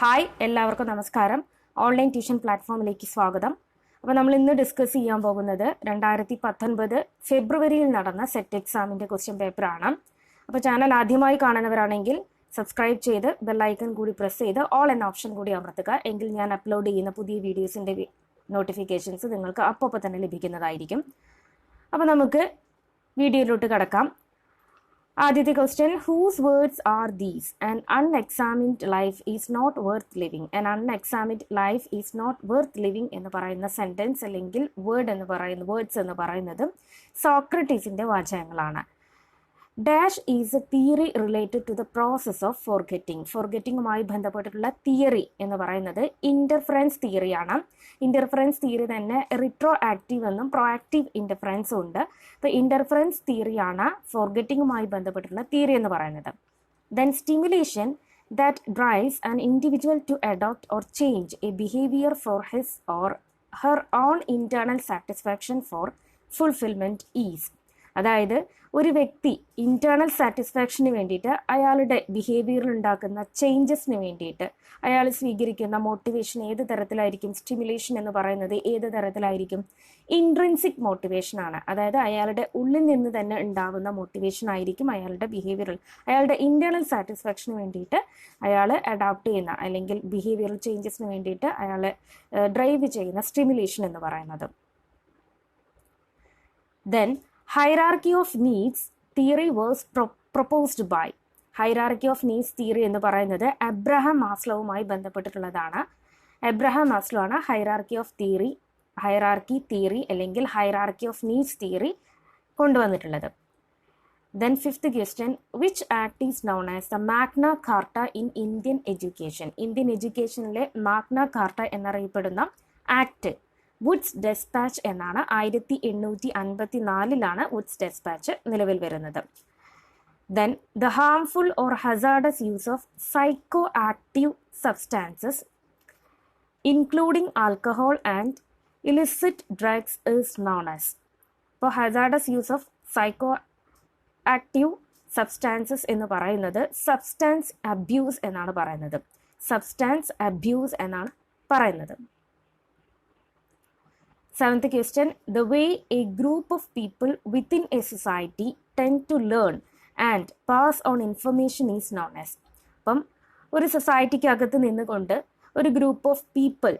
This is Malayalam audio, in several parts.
ഹായ്, എല്ലാവർക്കും നമസ്കാരം. ഓൺലൈൻ ട്യൂഷൻ പ്ലാറ്റ്ഫോമിലേക്ക് സ്വാഗതം. അപ്പോൾ നമ്മൾ ഇന്ന് ഡിസ്കസ് ചെയ്യാൻ പോകുന്നത് 2019 ഫെബ്രുവരിയിൽ നടന്ന സെറ്റ് എക്സാമിൻ്റെ ക്വസ്റ്റ്യൻ പേപ്പറാണ്. അപ്പോൾ ചാനൽ ആദ്യമായി കാണുന്നവരാണെങ്കിൽ സബ്സ്ക്രൈബ് ചെയ്ത് ബെല്ലൈക്കൺ കൂടി പ്രസ് ചെയ്ത് ഓൾ എന്ന ഓപ്ഷൻ കൂടി അമർത്തുക. എങ്കിൽ ഞാൻ അപ്ലോഡ് ചെയ്യുന്ന പുതിയ വീഡിയോസിൻ്റെ നോട്ടിഫിക്കേഷൻസ് നിങ്ങൾക്ക് അപ്പോൾ തന്നെ ലഭിക്കുന്നതായിരിക്കും. അപ്പോൾ നമുക്ക് വീഡിയോയിലോട്ട് കടക്കാം. ആദ്യത്തെ question, whose words are these? An unexamined life is not worth living. An unexamined life is not worth living എന്ന് പറയുന്ന സെൻറ്റൻസ് അല്ലെങ്കിൽ വേർഡ്സ് എന്ന് പറയുന്നത് സോക്രട്ടീസിൻ്റെ വാചകങ്ങളാണ്. Dash is a theory related to the process of forgetting. ഫോർഗെറ്റിംഗുമായി ബന്ധപ്പെട്ടിട്ടുള്ള തിയറി എന്ന് പറയുന്നത് ഇൻ്റർഫറൻസ് തിയറിയാണ്. ഇൻ്റർഫറൻസ് തിയറി തന്നെ റിട്രോ ആക്റ്റീവ് എന്നും പ്രൊആക്റ്റീവ് ഇൻ്റർഫറൻസും ഉണ്ട്. അപ്പോൾ ഇൻ്റർഫറൻസ് തിയറിയാണ് ഫോർഗെറ്റിംഗുമായി ബന്ധപ്പെട്ടിട്ടുള്ള തിയറി എന്ന് പറയുന്നത്. Then stimulation that drives an individual to adopt or change a behaviour for his or her own internal satisfaction for fulfilment is. അതായത് ഒരു വ്യക്തി ഇൻറ്റേർണൽ സാറ്റിസ്ഫാക്ഷന് വേണ്ടിയിട്ട് അയാളുടെ ബിഹേവിയറിൽ ഉണ്ടാക്കുന്ന ചേഞ്ചസിന് വേണ്ടിയിട്ട് അയാൾ സ്വീകരിക്കുന്ന മോട്ടിവേഷൻ ഏത് തരത്തിലായിരിക്കും? സ്റ്റിമുലേഷൻ എന്ന് പറയുന്നത് ഏത് തരത്തിലായിരിക്കും? ഇൻട്രിൻസിക് മോട്ടിവേഷനാണ്. അതായത് അയാളുടെ ഉള്ളിൽ നിന്ന് തന്നെ ഉണ്ടാകുന്ന മോട്ടിവേഷൻ ആയിരിക്കും അയാളുടെ ബിഹേവിയറിൽ, അയാളുടെ ഇൻറ്റേർണൽ സാറ്റിസ്ഫാക്ഷന് വേണ്ടിയിട്ട് അയാൾ അഡാപ്റ്റ് ചെയ്യുന്ന അല്ലെങ്കിൽ ബിഹേവിയറൽ ചേഞ്ചസിന് വേണ്ടിയിട്ട് അയാൾ ഡ്രൈവ് ചെയ്യുന്ന സ്റ്റിമുലേഷൻ എന്ന് പറയുന്നത്. Then hierarchy of needs theory was proposed by. Hierarchy of needs theory എന്ന് പറയുന്നത് അബ്രഹാം മാസ്ലോവുമായി ബന്ധപ്പെട്ടിട്ടുള്ളതാണ്. അബ്രഹാം മാസ്ലോ ആണ് ഹൈറാർക്കി തിയറി അല്ലെങ്കിൽ ഹൈറാർക്കി ഓഫ് നീഡ്സ് തിയറി കൊണ്ടുവന്നിട്ടുള്ളത്. Then fifth question, which act is known as the Magna Carta in Indian education? Indian എഡ്യൂക്കേഷനിലെ മാഗ്ന കാർട്ട എന്നറിയപ്പെടുന്ന ആക്ട് വുഡ്സ് ഡെസ്പാച്ച് എന്നാണ്. 1854 വുഡ്സ് ഡെസ്പാച്ച് നിലവിൽ വരുന്നത്. Then the harmful or hazardous use of psychoactive substances including alcohol and illicit drugs is known as. ഇപ്പോൾ hazardous use of psychoactive substances എന്ന് പറയുന്നത് സബ്സ്റ്റാൻസ് അബ്യൂസ് എന്നാണ് പറയുന്നത്. Seventh question, the way a group of people within a society tend to learn and pass on information is known as. അപ്പം ഒരു സൊസൈറ്റിക്ക് അകത്ത് നിന്നുകൊണ്ട് ഒരു ഗ്രൂപ്പ് ഓഫ് പീപ്പിൾ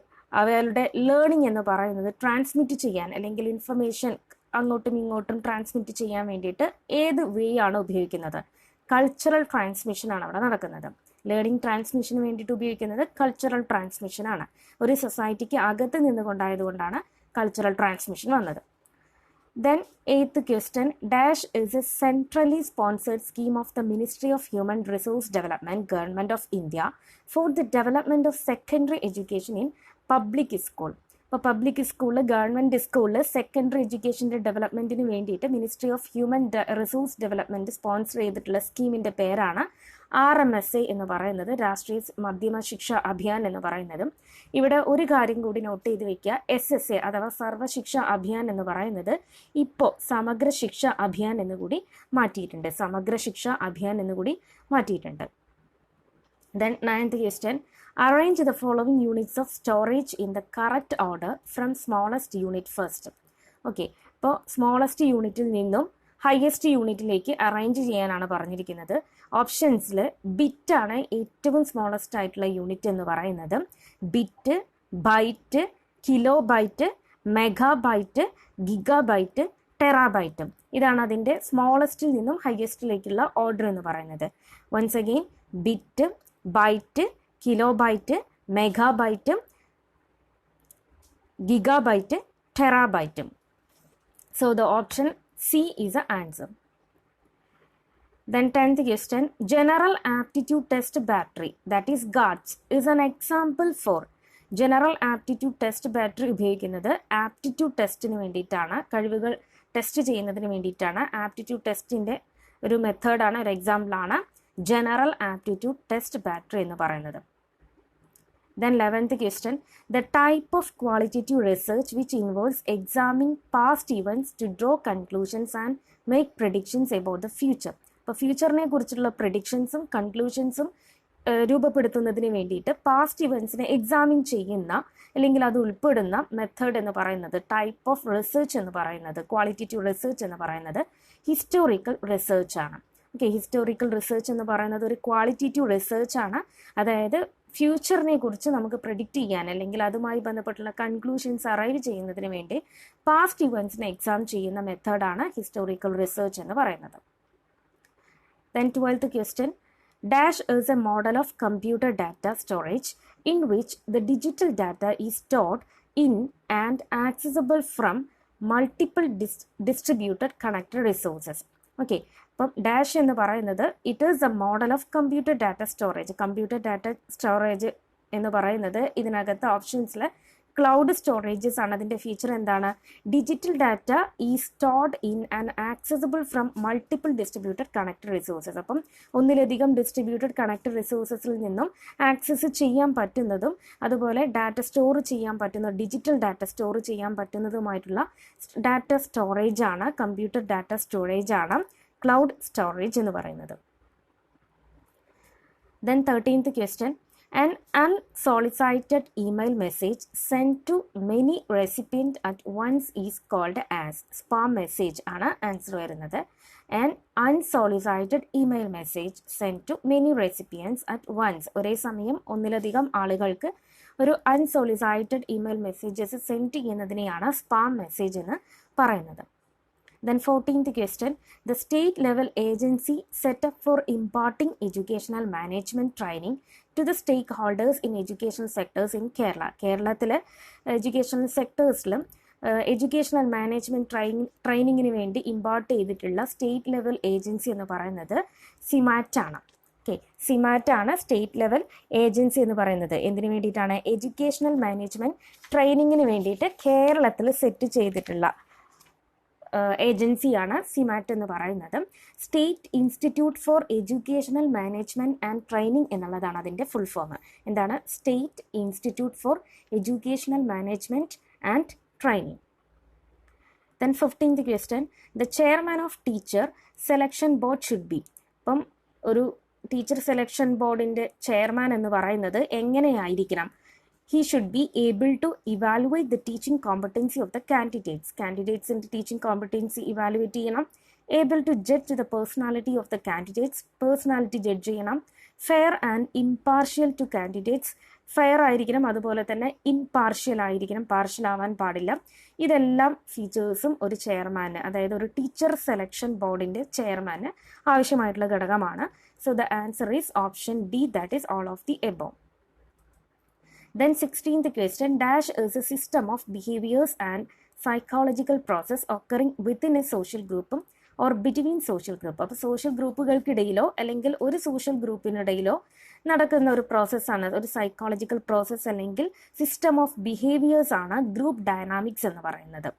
അവരുടെ ലേണിംഗ് എന്ന് പറയുന്നത് ട്രാൻസ്മിറ്റ് ചെയ്യാൻ അല്ലെങ്കിൽ ഇൻഫർമേഷൻ അങ്ങോട്ടും ഇങ്ങോട്ടും ട്രാൻസ്മിറ്റ് ചെയ്യാൻ വേണ്ടിയിട്ട് ഏത് വേ ആണ് ഉപയോഗിക്കുന്നത്? കൾച്ചറൽ ട്രാൻസ്മിഷനാണ് അവിടെ നടക്കുന്നത്. ലേണിംഗ് ട്രാൻസ്മിഷന് വേണ്ടിയിട്ട് ഉപയോഗിക്കുന്നത് കൾച്ചറൽ ട്രാൻസ്മിഷനാണ്. ഒരു സൊസൈറ്റിക്ക് അകത്ത് നിന്നുകൊണ്ടായതുകൊണ്ടാണ് കൾച്ചറൽ ട്രാൻസ്മിഷൻ വന്നത്. Then eighth question, dash is A centrally sponsored scheme of the ministry of human resource development, government of India for the development of secondary education in public school. ഇപ്പോൾ പബ്ലിക് സ്കൂളിൽ, ഗവൺമെൻറ് സ്കൂളിൽ സെക്കൻഡറി എഡ്യൂക്കേഷൻ്റെ ഡെവലപ്മെൻറ്റിന് വേണ്ടിയിട്ട് ministry of human resource development sponsor ചെയ്തിട്ടുള്ള സ്കീമിൻ്റെ പേരാണ് RMSA എന്ന് പറയുന്നത്, രാഷ്ട്രീയ മധ്യമ ശിക്ഷ അഭിയാൻ എന്ന് പറയുന്നതും. ഇവിടെ ഒരു കാര്യം കൂടി നോട്ട് ചെയ്ത് വെക്കുക, SSA അഥവാ സർവശിക്ഷ അഭിയാൻ എന്ന് പറയുന്നത് ഇപ്പോൾ സമഗ്ര ശിക്ഷ അഭിയാൻ എന്നുകൂടി മാറ്റിയിട്ടുണ്ട്. Then ninth question, arrange the following units of storage in the correct order from smallest unit first. Okay, ഇപ്പോൾ സ്മോളസ്റ്റ് യൂണിറ്റിൽ നിന്നും ഹയസ്റ്റ് യൂണിറ്റിലേക്ക് അറേഞ്ച് ചെയ്യാനാണ് പറഞ്ഞിരിക്കുന്നത്. ഓപ്ഷൻസിൽ ബിറ്റാണ് ഏറ്റവും സ്മോളസ്റ്റ് ആയിട്ടുള്ള യൂണിറ്റ് എന്ന് പറയുന്നത്. Bit, byte, kilo byte, megabyte, gigabyte, ടെറാബൈറ്റും. ഇതാണ് അതിൻ്റെ സ്മോളസ്റ്റിൽ നിന്നും ഹയസ്റ്റിലേക്കുള്ള ഓർഡർ എന്ന് പറയുന്നത്. Once again, bit, byte, kilobyte, മെഗാബൈറ്റും, ഗിഗാബൈറ്റ്, ടെറാബൈറ്റും. So the option C is the answer. Then 10th question, General Aptitude Test Battery, that is GATS, is an example for. General Aptitude Test Battery ഉപയോഗിക്കുന്നത് ആപ്റ്റിറ്റ്യൂഡ് ടെസ്റ്റിന് വേണ്ടിയിട്ടാണ്, കഴിവുകൾ ടെസ്റ്റ് ചെയ്യുന്നതിന് വേണ്ടിയിട്ടാണ്. ആപ്റ്റിറ്റ്യൂഡ് ടെസ്റ്റിൻ്റെ ഒരു മെത്തേഡാണ്, ഒരു എക്സാമ്പിളാണ് ജനറൽ ആപ്റ്റിറ്റ്യൂഡ് ടെസ്റ്റ് ബാറ്ററി എന്ന് പറയുന്നത്. Then 11th question, the type of qualitative research which involves examining past events to draw conclusions and make predictions about the future. അപ്പോൾ ഫ്യൂച്ചറിനെ കുറിച്ചുള്ള പ്രെഡിക്ഷൻസും കൺക്ലൂഷൻസും രൂപപ്പെടുത്തുന്നതിന് വേണ്ടിയിട്ട് പാസ്റ്റ് ഇവൻസിനെ എക്സാമിൻ ചെയ്യുന്ന അല്ലെങ്കിൽ അത് ഉൾപ്പെടുന്ന മെത്തേഡ് എന്ന് പറയുന്നത്, ടൈപ്പ് ഓഫ് റിസർച്ച് എന്ന് പറയുന്നത്, ക്വാളിറ്റേറ്റീവ് റിസർച്ച് എന്ന് പറയുന്നത് ഹിസ്റ്റോറിക്കൽ റിസർച്ച് ആണ്. ഓക്കെ, ഹിസ്റ്റോറിക്കൽ റിസർച്ച് എന്ന് പറയുന്നത് ഒരു ക്വാളിറ്റേറ്റീവ് റിസർച്ച് ആണ്. അതായത് ഫ്യൂച്ചറിനെ കുറിച്ച് നമുക്ക് പ്രെഡിക്റ്റ് ചെയ്യാൻ അല്ലെങ്കിൽ അതുമായി ബന്ധപ്പെട്ടുള്ള കൺക്ലൂഷൻസ് അറൈവ് ചെയ്യുന്നതിന് വേണ്ടി പാസ്റ്റ് ഇവൻസിനെ എക്സാം ചെയ്യുന്ന മെത്തേഡാണ് ഹിസ്റ്റോറിക്കൽ റിസർച്ച് എന്ന് പറയുന്നത്. Then 12th question, dash is a model of computer data storage in which the digital data is stored in and accessible from multiple distributed connected resources. Okay, അപ്പം ഡാഷ് എന്ന് പറയുന്നത് it is A model of computer data storage. Computer data storage എന്ന് പറയുന്നത് ഇതിനകത്ത് ഓപ്ഷൻസിൽ ക്ലൗഡ് സ്റ്റോറേജസ് ആണ്. അതിൻ്റെ ഫീച്ചർ എന്താണ്? ഡിജിറ്റൽ ഡാറ്റ ഈ stored in and accessible from multiple distributed connected resources. അപ്പം ഒന്നിലധികം ഡിസ്ട്രിബ്യൂട്ടഡ് കണക്റ്റഡ് റിസോഴ്സസിൽ നിന്നും ആക്സസ് ചെയ്യാൻ പറ്റുന്നതും അതുപോലെ ഡാറ്റ സ്റ്റോർ ചെയ്യാൻ പറ്റുന്ന ഡിജിറ്റൽ ഡാറ്റ സ്റ്റോർ ചെയ്യാൻ പറ്റുന്നതുമായിട്ടുള്ള ഡാറ്റ സ്റ്റോറേജ് ആണ്, കമ്പ്യൂട്ടർ ഡാറ്റ സ്റ്റോറേജ് ആണ് ക്ലൗഡ് സ്റ്റോറേജ് എന്ന് പറയുന്നത്. Then 13th question, an unsolicited email message sent to many recipients at once is called as spam message ആണ് ആൻസർ വരുന്നത്. An unsolicited email message sent to many recipients at once, ഒരേ സമയം ഒന്നിലധികം ആളുകൾക്ക് ഒരു അൺസോളിസൈറ്റഡ് ഇമെയിൽ മെസ്സേജസ് സെൻഡ് ചെയ്യുന്നതിനെയാണ് സ്പാം മെസ്സേജ് എന്ന് പറയുന്നത്. Then 14th question, the state level agency set up for imparting educational management training to the stakeholders in educational sectors in Kerala. കേരളത്തിലെ എഡ്യൂക്കേഷണൽ സെക്ടേഴ്സിലും എഡ്യൂക്കേഷണൽ മാനേജ്മെൻറ്റ് ട്രെയിനിങ്ങിന് വേണ്ടി ഇമ്പാർട്ട് ചെയ്തിട്ടുള്ള സ്റ്റേറ്റ് ലെവൽ ഏജൻസി എന്ന് പറയുന്നത് സിമാറ്റ് ആണ്. ഓക്കെ, സിമാറ്റ് ആണ് സ്റ്റേറ്റ് ലെവൽ ഏജൻസി എന്ന് പറയുന്നത്. എന്തിനു വേണ്ടിയിട്ടാണ്? എഡ്യൂക്കേഷണൽ മാനേജ്മെൻറ്റ് ട്രെയിനിങ്ങിന് വേണ്ടിയിട്ട് കേരളത്തിൽ സെറ്റ് ചെയ്തിട്ടുള്ള ഏജൻസിയാണ് സിമാറ്റ് എന്ന് പറയുന്നത്. State institute four educational management and training എന്നുള്ളതാണ് അതിൻ്റെ ഫുൾ ഫോം. എന്താണ്? State institute four educational management and training. Then 15th question, the chairman of teacher selection board should be. അപ്പം ഒരു ടീച്ചർ സെലക്ഷൻ ബോർഡിൻ്റെ ചെയർമാൻ എന്ന് പറയുന്നത് എങ്ങനെയായിരിക്കണം? He should be able to evaluate the teaching competency of the candidates. Candidates-ന്റെ teaching competency evaluate ചെയ്യണം. Able to judge the personality of the candidates. Personality judge ചെയ്യണം. Fair and impartial to candidates. Fair ആയിരിക്കണം, അതുപോലെ തന്നെ impartial ആയിരിക്കണം, പാർഷ്യൽ ആവാൻ പാടില്ല. ഇതെല്ലാം ഫീച്ചേഴ്സും ഒരു ചെയർമാന്, അതായത് ഒരു ടീച്ചർ സെലക്ഷൻ ബോർഡിൻ്റെ ചെയർമാന് ആവശ്യമായിട്ടുള്ള ഘടകമാണ്. So the answer is option D, that is all of the above. Then 16th question, dash is a system of behaviors and psychological process occurring within a social group or between social group. അപ്പോൾ സോഷ്യൽ ഗ്രൂപ്പുകൾക്കിടയിലോ അല്ലെങ്കിൽ ഒരു സോഷ്യൽ ഗ്രൂപ്പിനിടയിലോ നടക്കുന്ന ഒരു പ്രോസസ്സാണ്, ഒരു സൈക്കോളജിക്കൽ പ്രോസസ്സ് അല്ലെങ്കിൽ സിസ്റ്റം ഓഫ് ബിഹേവിയേഴ്സ് ആണ് ഗ്രൂപ്പ് ഡൈനാമിക്സ് എന്ന് പറയുന്നത്.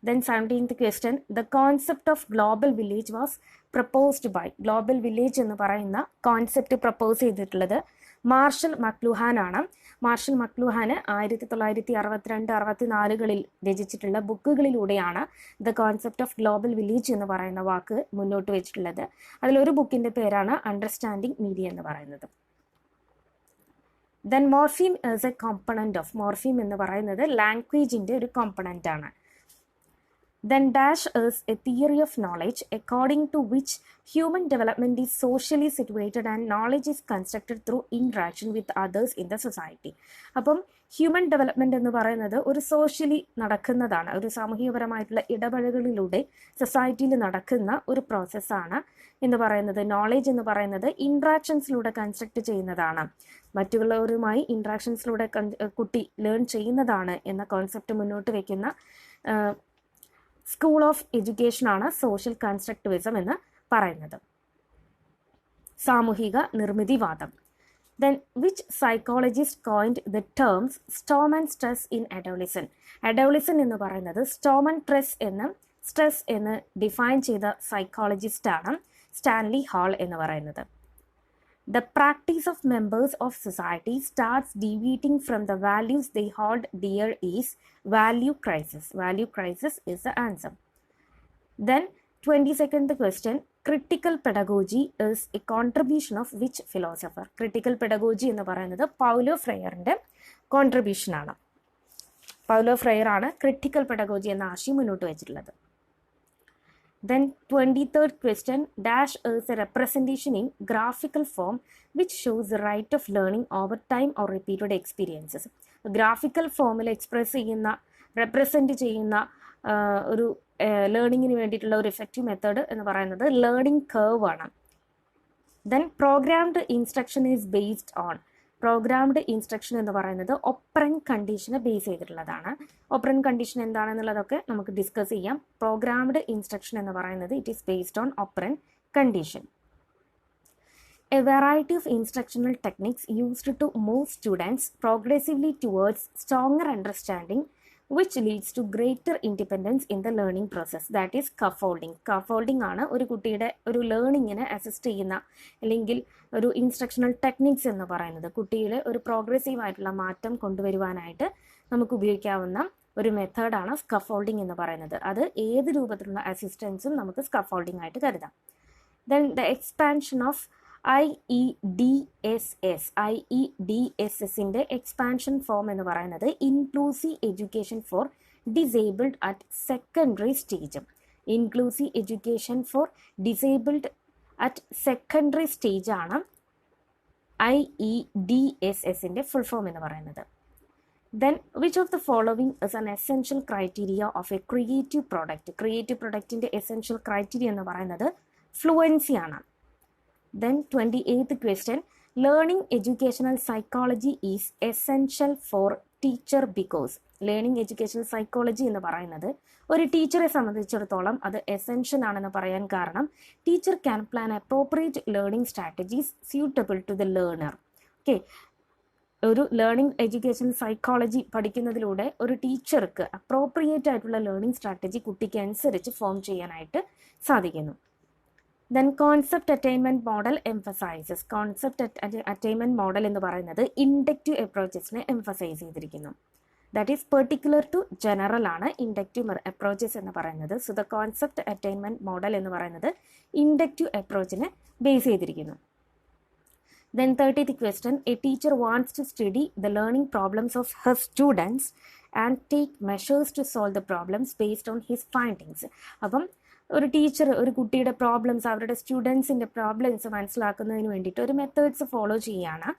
Then 17th question, the concept of global village was proposed by. Global village എന്ന് പറയുന്ന കോൺസെപ്റ്റ് പ്രപ്പോസ് ചെയ്തിട്ടുള്ളത് മാർഷൽ മക്ലൂഹാൻ ആണ്. മാർഷൽ മക്ലൂഹാന് 1962-64 രചിച്ചിട്ടുള്ള ബുക്കുകളിലൂടെയാണ് the concept of global village എന്ന് പറയുന്ന വാക്ക് മുന്നോട്ട് വെച്ചിട്ടുള്ളത്. അതിലൊരു ബുക്കിൻ്റെ പേരാണ് അണ്ടർസ്റ്റാൻഡിങ് മീഡിയ എന്ന് പറയുന്നത്. Then morpheme is A component of. Morpheme എന്ന് പറയുന്നത് ലാംഗ്വേജിൻ്റെ ഒരു കോമ്പണൻ്റ് ആണ്. Then dash is a theory of knowledge according to which human development is socially situated and knowledge is constructed through interaction with others in the society. അപ്പം ഹ്യൂമൻ ഡെവലപ്മെൻറ്റ് എന്ന് പറയുന്നത് ഒരു സോഷ്യലി നടക്കുന്നതാണ്, ഒരു സാമൂഹികപരമായിട്ടുള്ള ഇടപെടലുകളിലൂടെ സൊസൈറ്റിയിൽ നടക്കുന്ന ഒരു പ്രോസസ്സാണ് എന്ന് പറയുന്നത്. നോളേജ് എന്ന് പറയുന്നത് ഇൻട്രാക്ഷൻസിലൂടെ കൺസ്ട്രക്ട് ചെയ്യുന്നതാണ്, മറ്റുള്ളവരുമായി ഇൻട്രാക്ഷൻസിലൂടെ കുട്ടി ലേൺ ചെയ്യുന്നതാണ് എന്ന കോൺസെപ്റ്റ് മുന്നോട്ട് വയ്ക്കുന്ന സ്കൂൾ ഓഫ് എഡ്യൂക്കേഷനാണ് സോഷ്യൽ കൺസ്ട്രക്റ്റിവിസം എന്ന് പറയുന്നത്, സാമൂഹിക നിർമ്മിതിവാദം. Then which psychologist coined the terms storm and stress in adolescence? Adolescence എന്ന് പറയുന്നത് storm and stress എന്ന് ഡിഫൈൻ ചെയ്ത സൈക്കോളജിസ്റ്റാണ് സ്റ്റാൻലി ഹാൾ എന്ന് പറയുന്നത്. The practice of members of society starts deviating from the values they hold dear is value crisis. Value crisis is the answer. Then 22nd question, critical pedagogy is A contribution of which philosopher? Critical pedagogy എന്ന് പറയുന്നത് പൗലോ ഫ്രെയറിൻ്റെ കോൺട്രിബ്യൂഷനാണ്. പൗലോ ഫ്രെയർ ആണ് ക്രിട്ടിക്കൽ പെഡഗോജി എന്ന ആശയം മുന്നോട്ട് വെച്ചിട്ടുള്ളത്. Then 23rd question, dash is a representation in graphical form which shows the rate of learning over time or repeated experiences. Graphical ഫോമിൽ എക്സ്പ്രസ് ചെയ്യുന്ന, റെപ്രസെൻറ്റ് ചെയ്യുന്ന ഒരു ലേണിങ്ങിന് വേണ്ടിയിട്ടുള്ള ഒരു ഇഫക്റ്റീവ് മെത്തേഡ് എന്ന് പറയുന്നത് ലേണിംഗ് കർവ് ആണ്. Then programmed instruction is based on. Programmed instruction എന്ന് പറയുന്നത് ഓപ്പറൻറ്റ് കണ്ടീഷനെ ബേസ് ചെയ്തിട്ടുള്ളതാണ്. ഓപ്പറൻറ്റ് കണ്ടീഷൻ എന്താണെന്നുള്ളതൊക്കെ നമുക്ക് ഡിസ്കസ് ചെയ്യാം. പ്രോഗ്രാംഡ് ഇൻസ്ട്രക്ഷൻ എന്ന് പറയുന്നത് it is based on operant condition. A variety of instructional techniques used to move students progressively towards stronger understanding which leads to greater independence in the learning process. That is scaffolding. Scaffolding ആണ് ഒരു കുട്ടിയുടെ ഒരു ലേണിങ്ങിനെ അസിസ്റ്റ് ചെയ്യുന്ന അല്ലെങ്കിൽ ഒരു ഇൻസ്ട്രക്ഷണൽ ടെക്നിക്സ് എന്ന് പറയുന്നത്. കുട്ടിയിൽ ഒരു പ്രോഗ്രസീവ് ആയിട്ടുള്ള മാറ്റം കൊണ്ടുവരുവാനായിട്ട് നമുക്ക് ഉപയോഗിക്കാവുന്ന ഒരു മെത്തേഡാണ് സ്കഫോൾഡിംഗ് എന്ന് പറയുന്നത്. അത് ഏത് രൂപത്തിലുള്ള അസിസ്റ്റൻസും നമുക്ക് സ്കഫോൾഡിംഗ് ആയിട്ട് കരുതാം. ദെൻ ദ എക്സ്പാൻഷൻ ഓഫ് IEDSSൻ്റെ എക്സ്പാൻഷൻ ഫോം എന്ന് പറയുന്നത് inclusive education for disabled at secondary stage. Inclusive education for disabled at secondary stage ആണ് IEDSSൻ്റെ ഫുൾ ഫോം എന്ന് പറയുന്നത്. Then which of the following is an essential criteria of a creative product? Creative പ്രൊഡക്റ്റിൻ്റെ എസെൻഷ്യൽ ക്രൈറ്റീരിയ എന്ന് പറയുന്നത് ഫ്ലുവൻസി ആണ്. Then 28th question, learning educational psychology is essential for teacher because. Learning educational psychology എന്ന് പറയുന്നത് ഒരു ടീച്ചറെ സംബന്ധിച്ചിടത്തോളം അത് എസെൻഷ്യൽ ആണെന്ന് പറയാൻ കാരണം teacher can plan appropriate learning strategies suitable to the learner. Okay, ഒരു ലേണിംഗ് എഡ്യൂക്കേഷണൽ സൈക്കോളജി പഠിക്കുന്നതിലൂടെ ഒരു ടീച്ചർക്ക് അപ്രോപ്രിയേറ്റ് ആയിട്ടുള്ള ലേണിംഗ് സ്ട്രാറ്റജി കുട്ടിക്ക് അനുസരിച്ച് ഫോം ചെയ്യാനായിട്ട് സാധിക്കുന്നു. Then concept attainment model emphasises. Concept attainment model എന്ന് പറയുന്നത് ഇൻഡക്റ്റീവ് അപ്രോച്ചസിനെ എംഫസൈസ് ചെയ്തിരിക്കുന്നു. That is particular to general ആണ് ഇൻഡക്റ്റീവ് അപ്രോച്ചസ് എന്ന് പറയുന്നത്. So the concept attainment model എന്ന് പറയുന്നത് ഇൻഡക്റ്റീവ് അപ്രോച്ചിനെ ബേസ് ചെയ്തിരിക്കുന്നു. Then 30th question, a teacher wants to study the learning problems of her students and take measures to solve the problems based on his findings. അപ്പം ഒരു ടീച്ചർ ഒരു കുട്ടിയുടെ പ്രോബ്ലംസ്, അവരുടെ സ്റ്റുഡൻസിൻ്റെ പ്രോബ്ലംസ് മനസ്സിലാക്കുന്നതിന് വേണ്ടിയിട്ട് ഒരു മെത്തേഡ്സ് ഫോളോ ചെയ്യുകയാണ്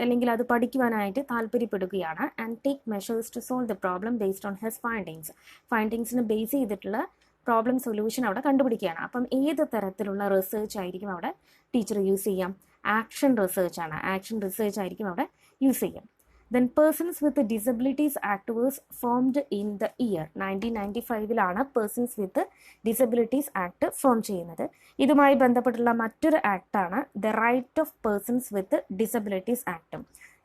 അല്ലെങ്കിൽ അത് പഠിക്കുവാനായിട്ട് താല്പര്യപ്പെടുകയാണ്. And take measures to solve the problem based on his findings. ഫൈൻഡിങ്സിന് ബേസ് ചെയ്തിട്ടുള്ള പ്രോബ്ലം സൊല്യൂഷൻ അവിടെ കണ്ടുപിടിക്കുകയാണ്. അപ്പം ഏത് തരത്തിലുള്ള റിസർച്ച് ആയിരിക്കും അവിടെ ടീച്ചർ യൂസ് ചെയ്യാം? ആക്ഷൻ റിസർച്ച് ആണ്. ആക്ഷൻ റിസർച്ച് ആയിരിക്കും അവിടെ യൂസ് ചെയ്യാം. Then persons with disabilities act was formed in the year 1995 persons with disabilities act form ചെയ്യുന്നത്. ഇതുമായി ബന്ധപ്പെട്ടുള്ള മറ്റൊരു ആക്ടാണ് the right of persons with disabilities act.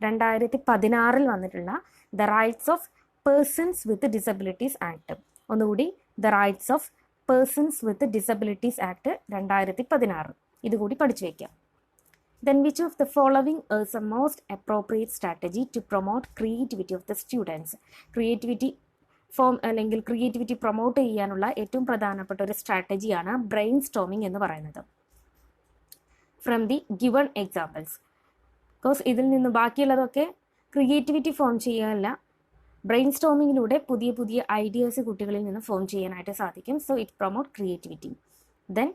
2016 വന്നിട്ടുള്ള the rights of persons with disabilities act. ഒന്നുകൂടി, the rights of persons with disabilities act 2016. ഇതുകൂടി പഠിച്ചു വയ്ക്കാം. Then which of the following is a most appropriate strategy to promote creativity of the students? Creativity form അല്ലെങ്കിൽ ക്രിയേറ്റിവിറ്റി പ്രൊമോട്ട് ചെയ്യാനുള്ള ഏറ്റവും പ്രധാനപ്പെട്ട ഒരു സ്ട്രാറ്റജിയാണ് ബ്രെയിൻ സ്റ്റോമിംഗ് എന്ന് പറയുന്നത്. From the given examples. Because ഇതിൽ നിന്ന് ബാക്കിയുള്ളതൊക്കെ ക്രിയേറ്റിവിറ്റി ഫോം ചെയ്യാനല്ല, ബ്രെയിൻ സ്റ്റോമിങ്ങിലൂടെ പുതിയ പുതിയ ഐഡിയാസ് കുട്ടികളിൽ നിന്ന് ഫോം ചെയ്യാനായിട്ട് സാധിക്കും. So it promote creativity. Then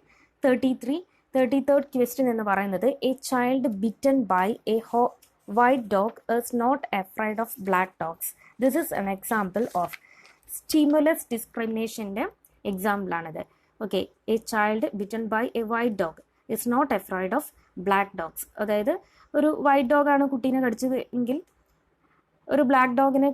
33rd question എന്ന് പറയുന്നത് a child bitten by a white dog is not afraid of black dogs. This is an example of stimulus ഡിസ്ക്രിമിനേഷൻ്റെ എക്സാമ്പിളാണിത്. Okay, A child bitten by a white dog is not afraid of black dogs. അതായത് ഒരു വൈറ്റ് ഡോഗാണ് കുട്ടീനെ കടിച്ചത് എങ്കിൽ ഒരു ബ്ലാക്ക് ഡോഗിനെ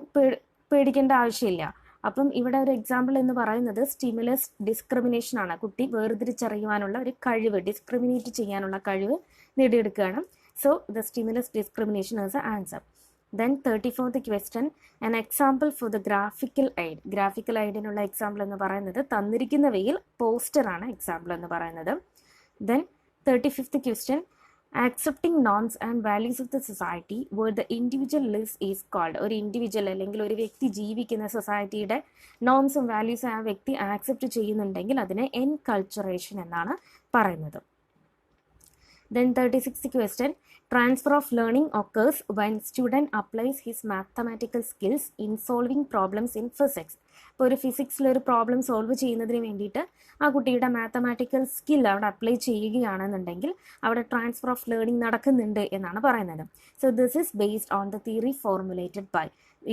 പേടിക്കേണ്ട ആവശ്യമില്ല. അപ്പം ഇവിടെ ഒരു എക്സാമ്പിൾ എന്ന് പറയുന്നത് സ്റ്റിമുലസ് ഡിസ്ക്രിമിനേഷൻ ആണ്. കുട്ടി വേർതിരിച്ചറിയുവാനുള്ള ഒരു കഴിവ്, ഡിസ്ക്രിമിനേറ്റ് ചെയ്യാനുള്ള കഴിവ് നേടിയെടുക്കുകയാണ്. So the stimulus discrimination is a answer. Then 34th question, an example for the graphical aid. Graphical എയ്ഡിനുള്ള എക്സാമ്പിൾ എന്ന് പറയുന്നത് തന്നിരിക്കുന്നവയിൽ പോസ്റ്ററാണ് എക്സാമ്പിൾ എന്ന് പറയുന്നത്. Then 35th question, accepting norms and values of the society where the individual lives is called. ഒരു ഇൻഡിവിജ്വൽ അല്ലെങ്കിൽ ഒരു വ്യക്തി ജീവിക്കുന്ന സൊസൈറ്റിയുടെ നോംസും വാല്യൂസും ആ വ്യക്തി ആക്സെപ്റ്റ് ചെയ്യുന്നുണ്ടെങ്കിൽ അതിനെ എൻകൾച്ചറേഷൻ എന്നാണ് പറയുന്നത്. Then 36th question, transfer of learning occurs when student applies his mathematical skills in solving problems in physics. ഇപ്പോൾ ഒരു ഫിസിക്സിൽ ഒരു പ്രോബ്ലം സോൾവ് ചെയ്യുന്നതിന് വേണ്ടിയിട്ട് ആ കുട്ടിയുടെ മാത്തമാറ്റിക്കൽ സ്കിൽ അവിടെ അപ്ലൈ ചെയ്യുകയാണെന്നുണ്ടെങ്കിൽ അവിടെ ട്രാൻസ്ഫർ ഓഫ് ലേണിംഗ് നടക്കുന്നുണ്ട് എന്നാണ് പറയുന്നത്. So this is based on the theory formulated by.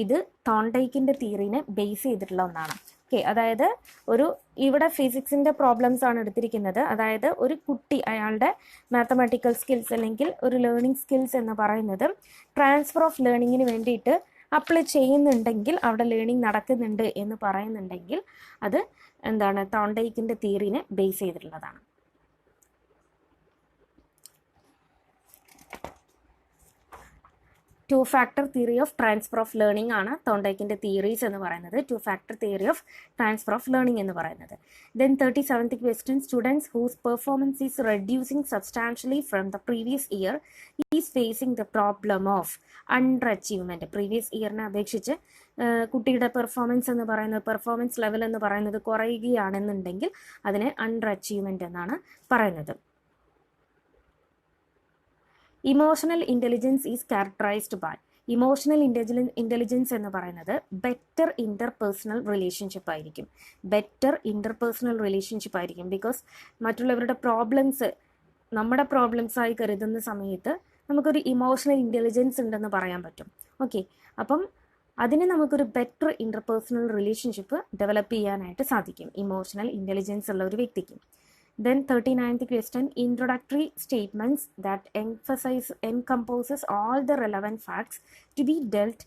ഇത് തോണ്ടൈക്കിൻ്റെ തിയറിനെ ബേസ് ചെയ്തിട്ടുള്ള ഒന്നാണ്. ഓക്കെ, അതായത് ഇവിടെ ഫിസിക്സിൻ്റെ പ്രോബ്ലംസ് ആണ് എടുത്തിരിക്കുന്നത്. അതായത് ഒരു കുട്ടി അയാളുടെ മാത്തമാറ്റിക്കൽ സ്കിൽസ് അല്ലെങ്കിൽ ഒരു ലേണിംഗ് സ്കിൽസ് എന്ന് പറയുന്നത് ട്രാൻസ്ഫർ ഓഫ് ലേണിങ്ങിന് വേണ്ടിയിട്ട് അപ്ലൈ ചെയ്യുന്നുണ്ടെങ്കിൽ അവിടെ ലേണിംഗ് നടക്കുന്നുണ്ട് എന്ന് പറയുന്നുണ്ടെങ്കിൽ അത് എന്താണ്, തോണ്ടൈക്കിൻ്റെ തിയറിനെ ബേസ് ചെയ്തിട്ടുള്ളതാണ്. Two factor theory of transfer of learning ആണ് തോണ്ടൈക്കിൻ്റെ തിയറീസ് എന്ന് പറയുന്നത്. Two factor theory of transfer of learning എന്ന് പറയുന്നത്. Then 37th question, students whose performance is reducing substantially from the previous year is facing the problem of underachievement. Previous ഇയറിനെ അപേക്ഷിച്ച് കുട്ടിയുടെ പെർഫോമൻസ് ലെവൽ എന്ന് പറയുന്നത് കുറയുകയാണെന്നുണ്ടെങ്കിൽ അതിനെ അണ്ടർ അച്ചീവ്മെൻറ്റ് എന്നാണ് പറയുന്നത്. Emotional intelligence is characterised by. Emotional intelligence എന്ന് പറയുന്നത് ബെറ്റർ ഇൻ്റർപേഴ്സണൽ റിലേഷൻഷിപ്പ് ആയിരിക്കും. ബിക്കോസ് മറ്റുള്ളവരുടെ പ്രോബ്ലംസ് നമ്മുടെ പ്രോബ്ലംസായി കരുതുന്ന സമയത്ത് നമുക്കൊരു ഇമോഷണൽ ഇൻ്റലിജൻസ് ഉണ്ടെന്ന് പറയാൻ പറ്റും. ഓക്കെ, അപ്പം അതിന് നമുക്കൊരു ബെറ്റർ ഇൻ്റർപേഴ്സണൽ റിലേഷൻഷിപ്പ് ഡെവലപ്പ് ചെയ്യാനായിട്ട് സാധിക്കും ഇമോഷണൽ ഇൻ്റലിജൻസ് ഉള്ള ഒരു വ്യക്തിക്ക്. Then 39th question, introductory statements that encompasses all the relevant facts to be dealt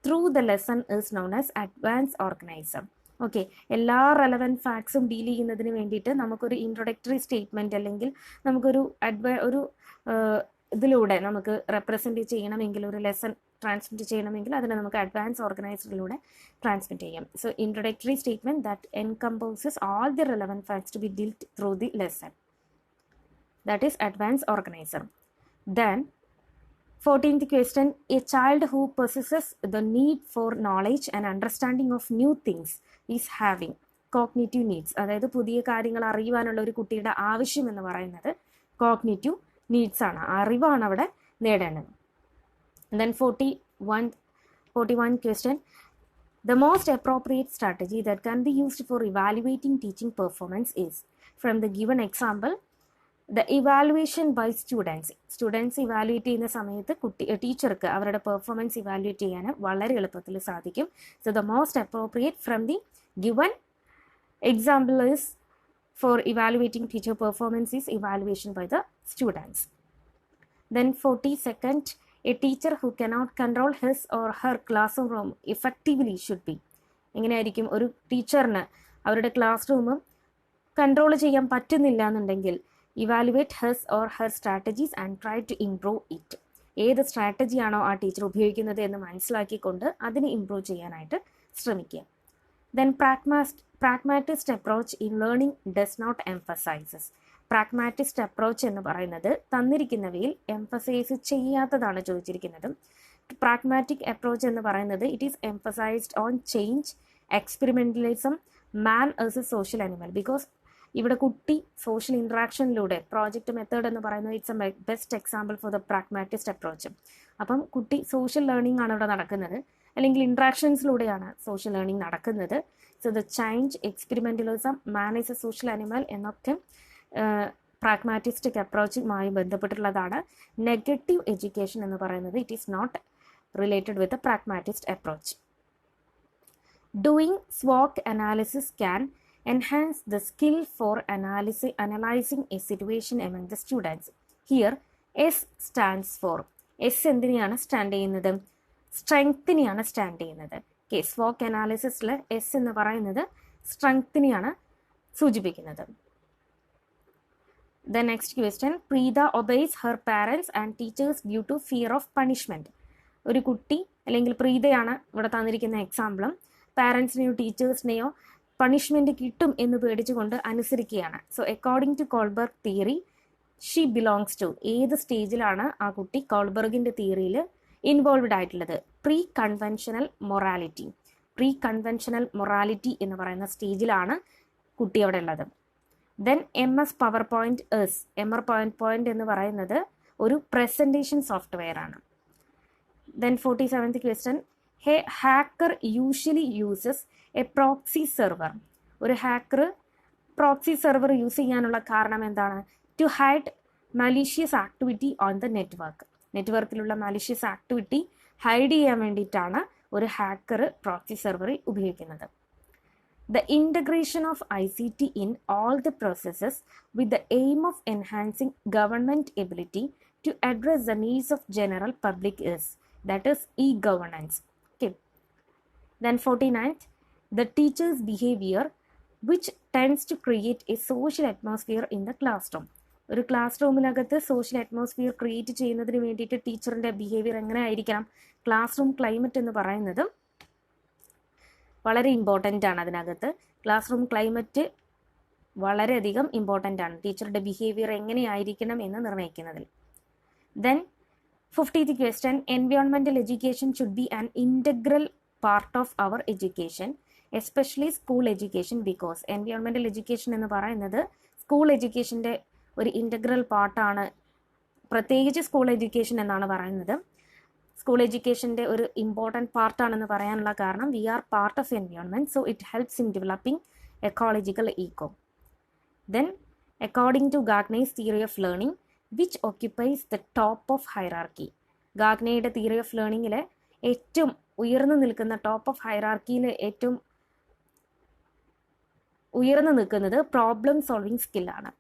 through the lesson is known as advanced organizer. Okay, എല്ലാ റെലവൻറ്റ് ഫാക്ട്സും ഡീൽ ചെയ്യുന്നതിന് വേണ്ടിയിട്ട് നമുക്കൊരു ഇൻട്രൊഡക്ടറി സ്റ്റേറ്റ്മെൻറ്റ് അല്ലെങ്കിൽ നമുക്കൊരു ഇതിലൂടെ നമുക്ക് റെപ്രസെൻറ്റ് ചെയ്യണമെങ്കിൽ, ഒരു ലെസൺ ട്രാൻസ്മിറ്റ് ചെയ്യണമെങ്കിൽ അതിനെ നമുക്ക് അഡ്വാൻസ് ഓർഗനൈസറിലൂടെ ട്രാൻസ്മിറ്റ് ചെയ്യാം. So introductory statement that encompasses all the relevant facts to be dealt through the lesson, that is advance organiser. Then 14th question, a child who possesses the need for knowledge and understanding of new things is having cognitive needs. അതായത് പുതിയ കാര്യങ്ങൾ അറിയുവാനുള്ള ഒരു കുട്ടിയുടെ ആവശ്യം എന്ന് പറയുന്നത് കോഗ്നിറ്റീവ് നീഡ്സ് ആണ്, അറിവാണ് അവിടെ നേടേണ്ടത്. Then 41 question, the most appropriate strategy that can be used for evaluating teaching performance is. From the given example, the evaluation by students evaluate ചെയ്യുന്ന സമയത്ത് ടീച്ചർക്ക് അവരുടെ പെർഫോമൻസ് ഇവാലുവേറ്റ് ചെയ്യാൻ വളരെ എളുപ്പത്തിൽ സാധിക്കും. So the most appropriate from the given example is for evaluating teacher performance is evaluation by the students. Then 42nd, a teacher who cannot control his or her classroom effectively should be. എങ്ങനെയായിരിക്കും ഒരു ടീച്ചറിന് അവരുടെ ക്ലാസ് റൂം കൺട്രോൾ ചെയ്യാൻ പറ്റുന്നില്ല എന്നുണ്ടെങ്കിൽ evaluate his or her strategies and try to improve it. ഏത് സ്ട്രാറ്റജിയാണോ ആ ടീച്ചർ ഉപയോഗിക്കുന്നത് എന്ന് മനസ്സിലാക്കിക്കൊണ്ട് അതിനെ ഇംപ്രൂവ് ചെയ്യാനായിട്ട് ശ്രമിക്കുക. Then pragmatist approach in learning does not emphasises. Pragmatist approach എന്ന് പറയുന്നത് തന്നിരിക്കുന്നവയിൽ എംഫസൈസ് ചെയ്യാത്തതാണ് ചോദിച്ചിരിക്കുന്നത്. പ്രാഗ്മാറ്റിക് അപ്രോച്ച് എന്ന് പറയുന്നത് it is emphasised on change, experimentalism, man as a social animal. Because ഇവിടെ കുട്ടി സോഷ്യൽ ഇൻട്രാക്ഷനിലൂടെ പ്രോജക്റ്റ് മെത്തേഡ് എന്ന് പറയുന്നത് it's a best example for the pragmatist approach. അപ്പം കുട്ടി സോഷ്യൽ ലേണിംഗ് ആണ് ഇവിടെ നടക്കുന്നത്, അല്ലെങ്കിൽ ഇൻട്രാക്ഷൻസിലൂടെയാണ് സോഷ്യൽ ലേണിംഗ് നടക്കുന്നത്. So the change, experimentalism, man is a social animal എന്നൊക്കെ പ്രാഗ്മാറ്റിസ്റ്റിക് അപ്രോച്ചുമായി ബന്ധപ്പെട്ടുള്ളതാണ്. നെഗറ്റീവ് എഡ്യൂക്കേഷൻ എന്ന് പറയുന്നത് it is not related with a pragmatist approach. Doing SWOT analysis can enhance the skill for analyzing a situation among the students. Here S stands for. S എന്തിനെയാണ് സ്റ്റാൻഡ് ചെയ്യുന്നത്? സ്ട്രെങ്ത്തിനെയാണ് സ്റ്റാൻഡ് ചെയ്യുന്നത്. ഓക്കെ, SWOT അനാലിസിസിൽ S എന്ന് പറയുന്നത് സ്ട്രെങ്ത്തിനെയാണ് സൂചിപ്പിക്കുന്നത്. The next question, Preeta obeys her parents and teachers due to fear of punishment. ഒരു കുട്ടി അല്ലെങ്കിൽ പ്രീതയാണ് ഇവിടെ തന്നിരിക്കുന്ന എക്സാമ്പിളും പാരൻസിനെയോ ടീച്ചേഴ്സിനെയോ പണിഷ്മെൻറ്റ് കിട്ടും എന്ന് പേടിച്ചുകൊണ്ട് അനുസരിക്കുകയാണ്. So according to Kohlberg theory she belongs to, ഏത് സ്റ്റേജിലാണ് ആ കുട്ടി കോൾബർഗിൻ്റെ തിയറിയിൽ ഇൻവോൾവ്ഡ് ആയിട്ടുള്ളത്? Pre conventional morality. Pre conventional morality എന്ന് പറയുന്ന സ്റ്റേജിലാണ് കുട്ടി അവിടെ ഉള്ളത്. Then MS PowerPoint is, PowerPoint എന്ന് പറയുന്നത് ഒരു പ്രസൻറ്റേഷൻ സോഫ്റ്റ്വെയർ ആണ്. Then 47th question, a hacker usually uses a proxy server. ഒരു ഹാക്കർ പ്രോക്സി സെർവർ യൂസ് ചെയ്യാനുള്ള കാരണം എന്താണ്? To hide malicious activity on the network. നെറ്റ്വർക്കിലുള്ള malicious activity hide ചെയ്യാൻ വേണ്ടിയിട്ടാണ് ഒരു ഹാക്കർ പ്രോക്സി സെർവർ ഉപയോഗിക്കുന്നത്. The integration of ICT in all the processes with the aim of enhancing government ability to address the needs of general public is, that is e-governance. Okay. Then 49th, the teacher's behavior which tends to create a social atmosphere in the classroom. ഒരു ക്ലാസ് റൂമിനകത്ത് സോഷ്യൽ അറ്റ്മോസ്ഫിയർ ക്രിയേറ്റ് ചെയ്യുന്നതിന് വേണ്ടിയിട്ട് ടീച്ചറിൻ്റെ ബിഹേവിയർ എങ്ങനെ ആയിരിക്കണം? ക്ലാസ് റൂം ക്ലൈമറ്റ് എന്ന് പറയുന്നത് വളരെ ഇമ്പോർട്ടൻ്റ് ആണ്. അതിനകത്ത് ക്ലാസ് റൂം ക്ലൈമറ്റ് വളരെയധികം ഇമ്പോർട്ടൻ്റ് ആണ് ടീച്ചറുടെ ബിഹേവിയർ എങ്ങനെയായിരിക്കണം എന്ന് നിർണ്ണയിക്കുന്നതിൽ. Then 50th question, environmental education should be an integral part of our education, especially school education, because environmental education എന്ന് പറയുന്നത് സ്കൂൾ എഡ്യൂക്കേഷൻ്റെ ഒരു ഇൻ്റഗ്രൽ പാർട്ടാണ്. പ്രത്യേകിച്ച് സ്കൂൾ എഡ്യൂക്കേഷൻ എന്നാണ് പറയുന്നത്. സ്കൂൾ എഡ്യൂക്കേഷൻ്റെ ഒരു ഇമ്പോർട്ടൻറ്റ് പാർട്ടാണെന്ന് പറയാനുള്ള കാരണം we are part of environment, so it helps in developing ecological eco. Then according to Gagne's theory of learning which occupies the top of hierarchy. ഗാഗ്നയുടെ തിയറി ഓഫ് ലേണിങ്ങിലെ ഏറ്റവും ഉയർന്നു നിൽക്കുന്ന ടോപ്പ് ഓഫ് ഹൈറാർക്കിയിൽ ഏറ്റവും ഉയർന്നു നിൽക്കുന്നത് പ്രോബ്ലം സോൾവിങ് സ്കില്ലാണ്.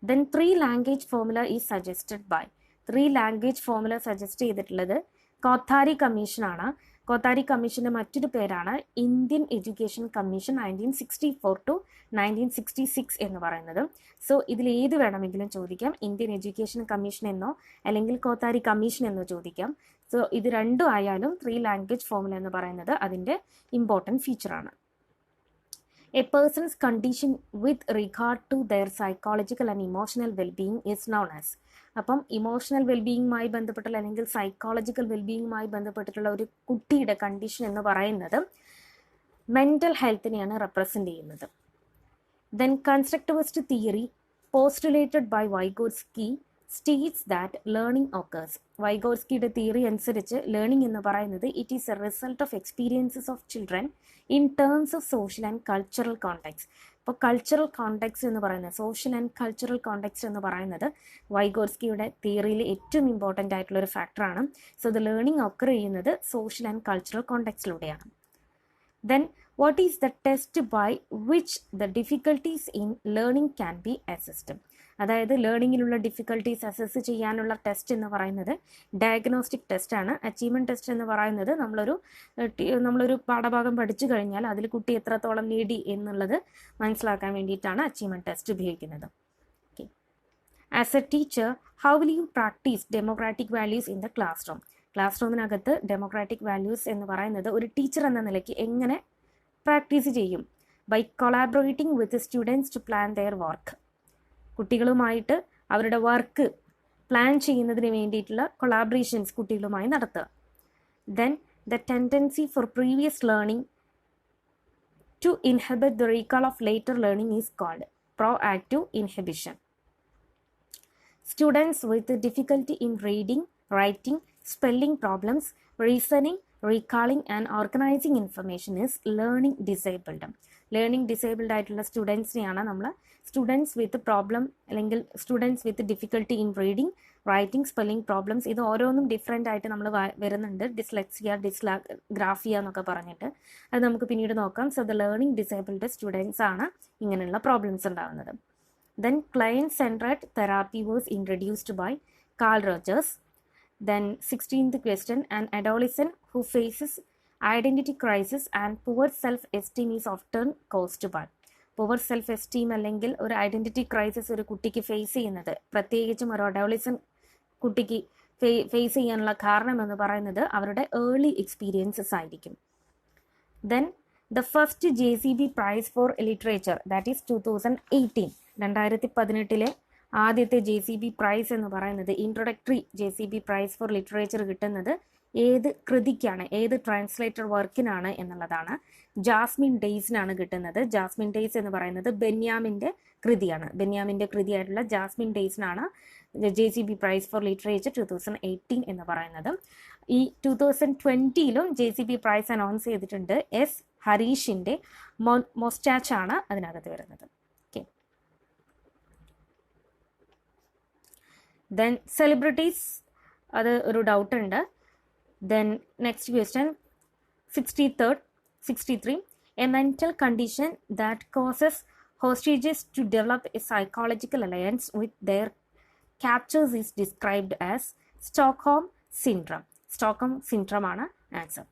Then 3 language formula is suggested by. 3 language formula suggest ചെയ്തിട്ടുള്ളത് കോത്താരി കമ്മീഷനാണ്. കോത്താരി കമ്മീഷൻ്റെ മറ്റൊരു പേരാണ് ഇന്ത്യൻ എഡ്യൂക്കേഷൻ കമ്മീഷൻ 1964 to 1966 എന്ന് പറയുന്നത്. സോ ഇതിൽ ഏത് വേണമെങ്കിലും ചോദിക്കാം, ഇന്ത്യൻ എഡ്യൂക്കേഷൻ കമ്മീഷൻ എന്നോ അല്ലെങ്കിൽ കോത്താരി കമ്മീഷൻ എന്നോ ചോദിക്കാം. സോ ഇത് രണ്ടും ആയാലും 3 ലാംഗ്വേജ് ഫോർമുല എന്ന് പറയുന്നത് അതിൻ്റെ important ഫീച്ചറാണ്. A person's condition with regard to their psychological and emotional well-being is known as. അപ്പം ഇമോഷണൽ വെൽബീയിങ്ങുമായി ബന്ധപ്പെട്ടുള്ള അല്ലെങ്കിൽ സൈക്കോളജിക്കൽ വെൽബീയിങ്ങുമായി ബന്ധപ്പെട്ടിട്ടുള്ള ഒരു കുട്ടിയുടെ കണ്ടീഷൻ എന്ന് പറയുന്നത് മെൻ്റൽ ഹെൽത്തിനെയാണ് റെപ്രസെൻ്റ് ചെയ്യുന്നത്. Then constructivist theory postulated by Vygotsky states that learning occurs. വൈഗോട്സ്കിയുടെ തിയറി അനുസരിച്ച് ലേണിംഗ് എന്ന് പറയുന്നത് it is a result of experiences of children in terms of social and cultural context. ഇപ്പോൾ കൾച്ചറൽ കോണ്ടെക്സ്റ്റ് എന്ന് പറയുന്നത്, സോഷ്യൽ ആൻഡ് കൾച്ചറൽ കോണ്ടെക്സ്റ്റ് എന്ന് പറയുന്നത് വൈഗോട്സ്കിയുടെ തിയറിയിൽ ഏറ്റവും ഇമ്പോർട്ടൻ്റ് ആയിട്ടുള്ള ഒരു ഫാക്ടറാണ്. സോ ദ ലേണിംഗ് ഒക്കർ ചെയ്യുന്നത് സോഷ്യൽ ആൻഡ് കൾച്ചറൽ കോണ്ടെക്സ്റ്റിലൂടെയാണ്. Then what is the test by which the difficulties in learning can be assessed. അതായത് ലേണിങ്ങിലുള്ള ഡിഫിക്കൽട്ടീസ് അസസ് ചെയ്യാനുള്ള ടെസ്റ്റ് എന്ന് പറയുന്നത് ഡയഗ്നോസ്റ്റിക് ടെസ്റ്റാണ്. അച്ചീവ്മെൻറ്റ് ടെസ്റ്റ് എന്ന് പറയുന്നത് നമ്മളൊരു പാഠഭാഗം പഠിച്ചു കഴിഞ്ഞാൽ അതിൽ കുട്ടി എത്രത്തോളം നേടി എന്നുള്ളത് മനസ്സിലാക്കാൻ വേണ്ടിയിട്ടാണ് അച്ചീവ്മെൻറ്റ് ടെസ്റ്റ് ഉപയോഗിക്കുന്നത്. Okay. As a teacher how will you practise democratic values in the classroom. Class റൂമിനകത്ത് ഡെമോക്രാറ്റിക് വാല്യൂസ് എന്ന് പറയുന്നത് ഒരു ടീച്ചർ എന്ന നിലയ്ക്ക് എങ്ങനെ പ്രാക്ടീസ് ചെയ്യും? By collaborating with students to plan their work. കുട്ടികളുമായിട്ട് അവരുടെ വർക്ക് പ്ലാൻ ചെയ്യുന്നതിന് വേണ്ടിയിട്ടുള്ള കൊളാബറേഷൻസ് കുട്ടികളുമായി നടത്തുക. Then the tendency for previous learning to inhibit the recall of later learning is called proactive inhibition. Students with difficulty in reading, writing, spelling problems, reasoning, recalling and organizing information is learning disabled. Learning disabled ആയിട്ടുള്ള സ്റ്റുഡൻസിനെയാണ് നമ്മൾ സ്റ്റുഡൻസ് വിത്ത് പ്രോബ്ലം അല്ലെങ്കിൽ students with difficulty in reading, writing, spelling problems. ഇത് ഓരോന്നും ഡിഫറെൻ്റ് ആയിട്ട് നമ്മൾ വരുന്നുണ്ട്. ഡിസ്ലെക്സിയ, ഡിസ്ഗ്രാഫിയ എന്നൊക്കെ പറഞ്ഞിട്ട് അത് നമുക്ക് പിന്നീട് നോക്കാം. So the learning disabled students ആണ് ഇങ്ങനെയുള്ള പ്രോബ്ലംസ് ഉണ്ടാകുന്നത്. Then client-centered therapy was introduced by Carl Rogers. Then 16th question, an adolescent who faces identity crisis and poor self-esteem is often caused by. Poor self-esteem അല്ലെങ്കിൽ ഒരു ഐഡൻറ്റിറ്റി ക്രൈസിസ് ഒരു കുട്ടിക്ക് ഫേസ് ചെയ്യുന്നത്, പ്രത്യേകിച്ചും ഒരു അഡോളസെന്റ് കുട്ടിക്ക് ഫേസ് ചെയ്യാനുള്ള കാരണം എന്ന് പറയുന്നത് അവരുടെ ഏർലി എക്സ്പീരിയൻസസ് ആയിരിക്കും. Then the first JCB Prize for Literature, that is 2018. 2018 ആദ്യത്തെ JCB പ്രൈസ് എന്ന് പറയുന്നത് introductory JCB prize for literature കിട്ടുന്നത് ഏത് കൃതിക്കാണ്, ഏത് ട്രാൻസ്ലേറ്റർ വർക്കിനാണ് എന്നുള്ളതാണ്. ജാസ്മിൻ ഡേയ്സിനാണ് കിട്ടുന്നത്. ജാസ്മിൻ ഡേയ്സ് എന്ന് പറയുന്നത് ബെന്യാമിൻ്റെ കൃതിയാണ്. ബെന്യാമിൻ്റെ കൃതിയായിട്ടുള്ള ജാസ്മിൻ ഡേയ്സിനാണ് JCB പ്രൈസ് ഫോർ ലിറ്ററേച്ചർ 2018 എന്ന് പറയുന്നത്. ഈ 2020ലും JCB പ്രൈസ് അനൗൺസ് ചെയ്തിട്ടുണ്ട്. എസ് ഹരീഷിൻ്റെ മൊസ്റ്റാച്ച് ആണ് അതിനകത്ത് വരുന്നത്. ഓക്കെ, ദെൻ സെലിബ്രിറ്റീസ്, അത് ഒരു ഡൗട്ട് ഉണ്ട്. Then next question, 63. A mental condition that causes hostages to develop a psychological alliance with their captors is described as Stockholm syndrome. Stockholm syndrome ആണ് answer.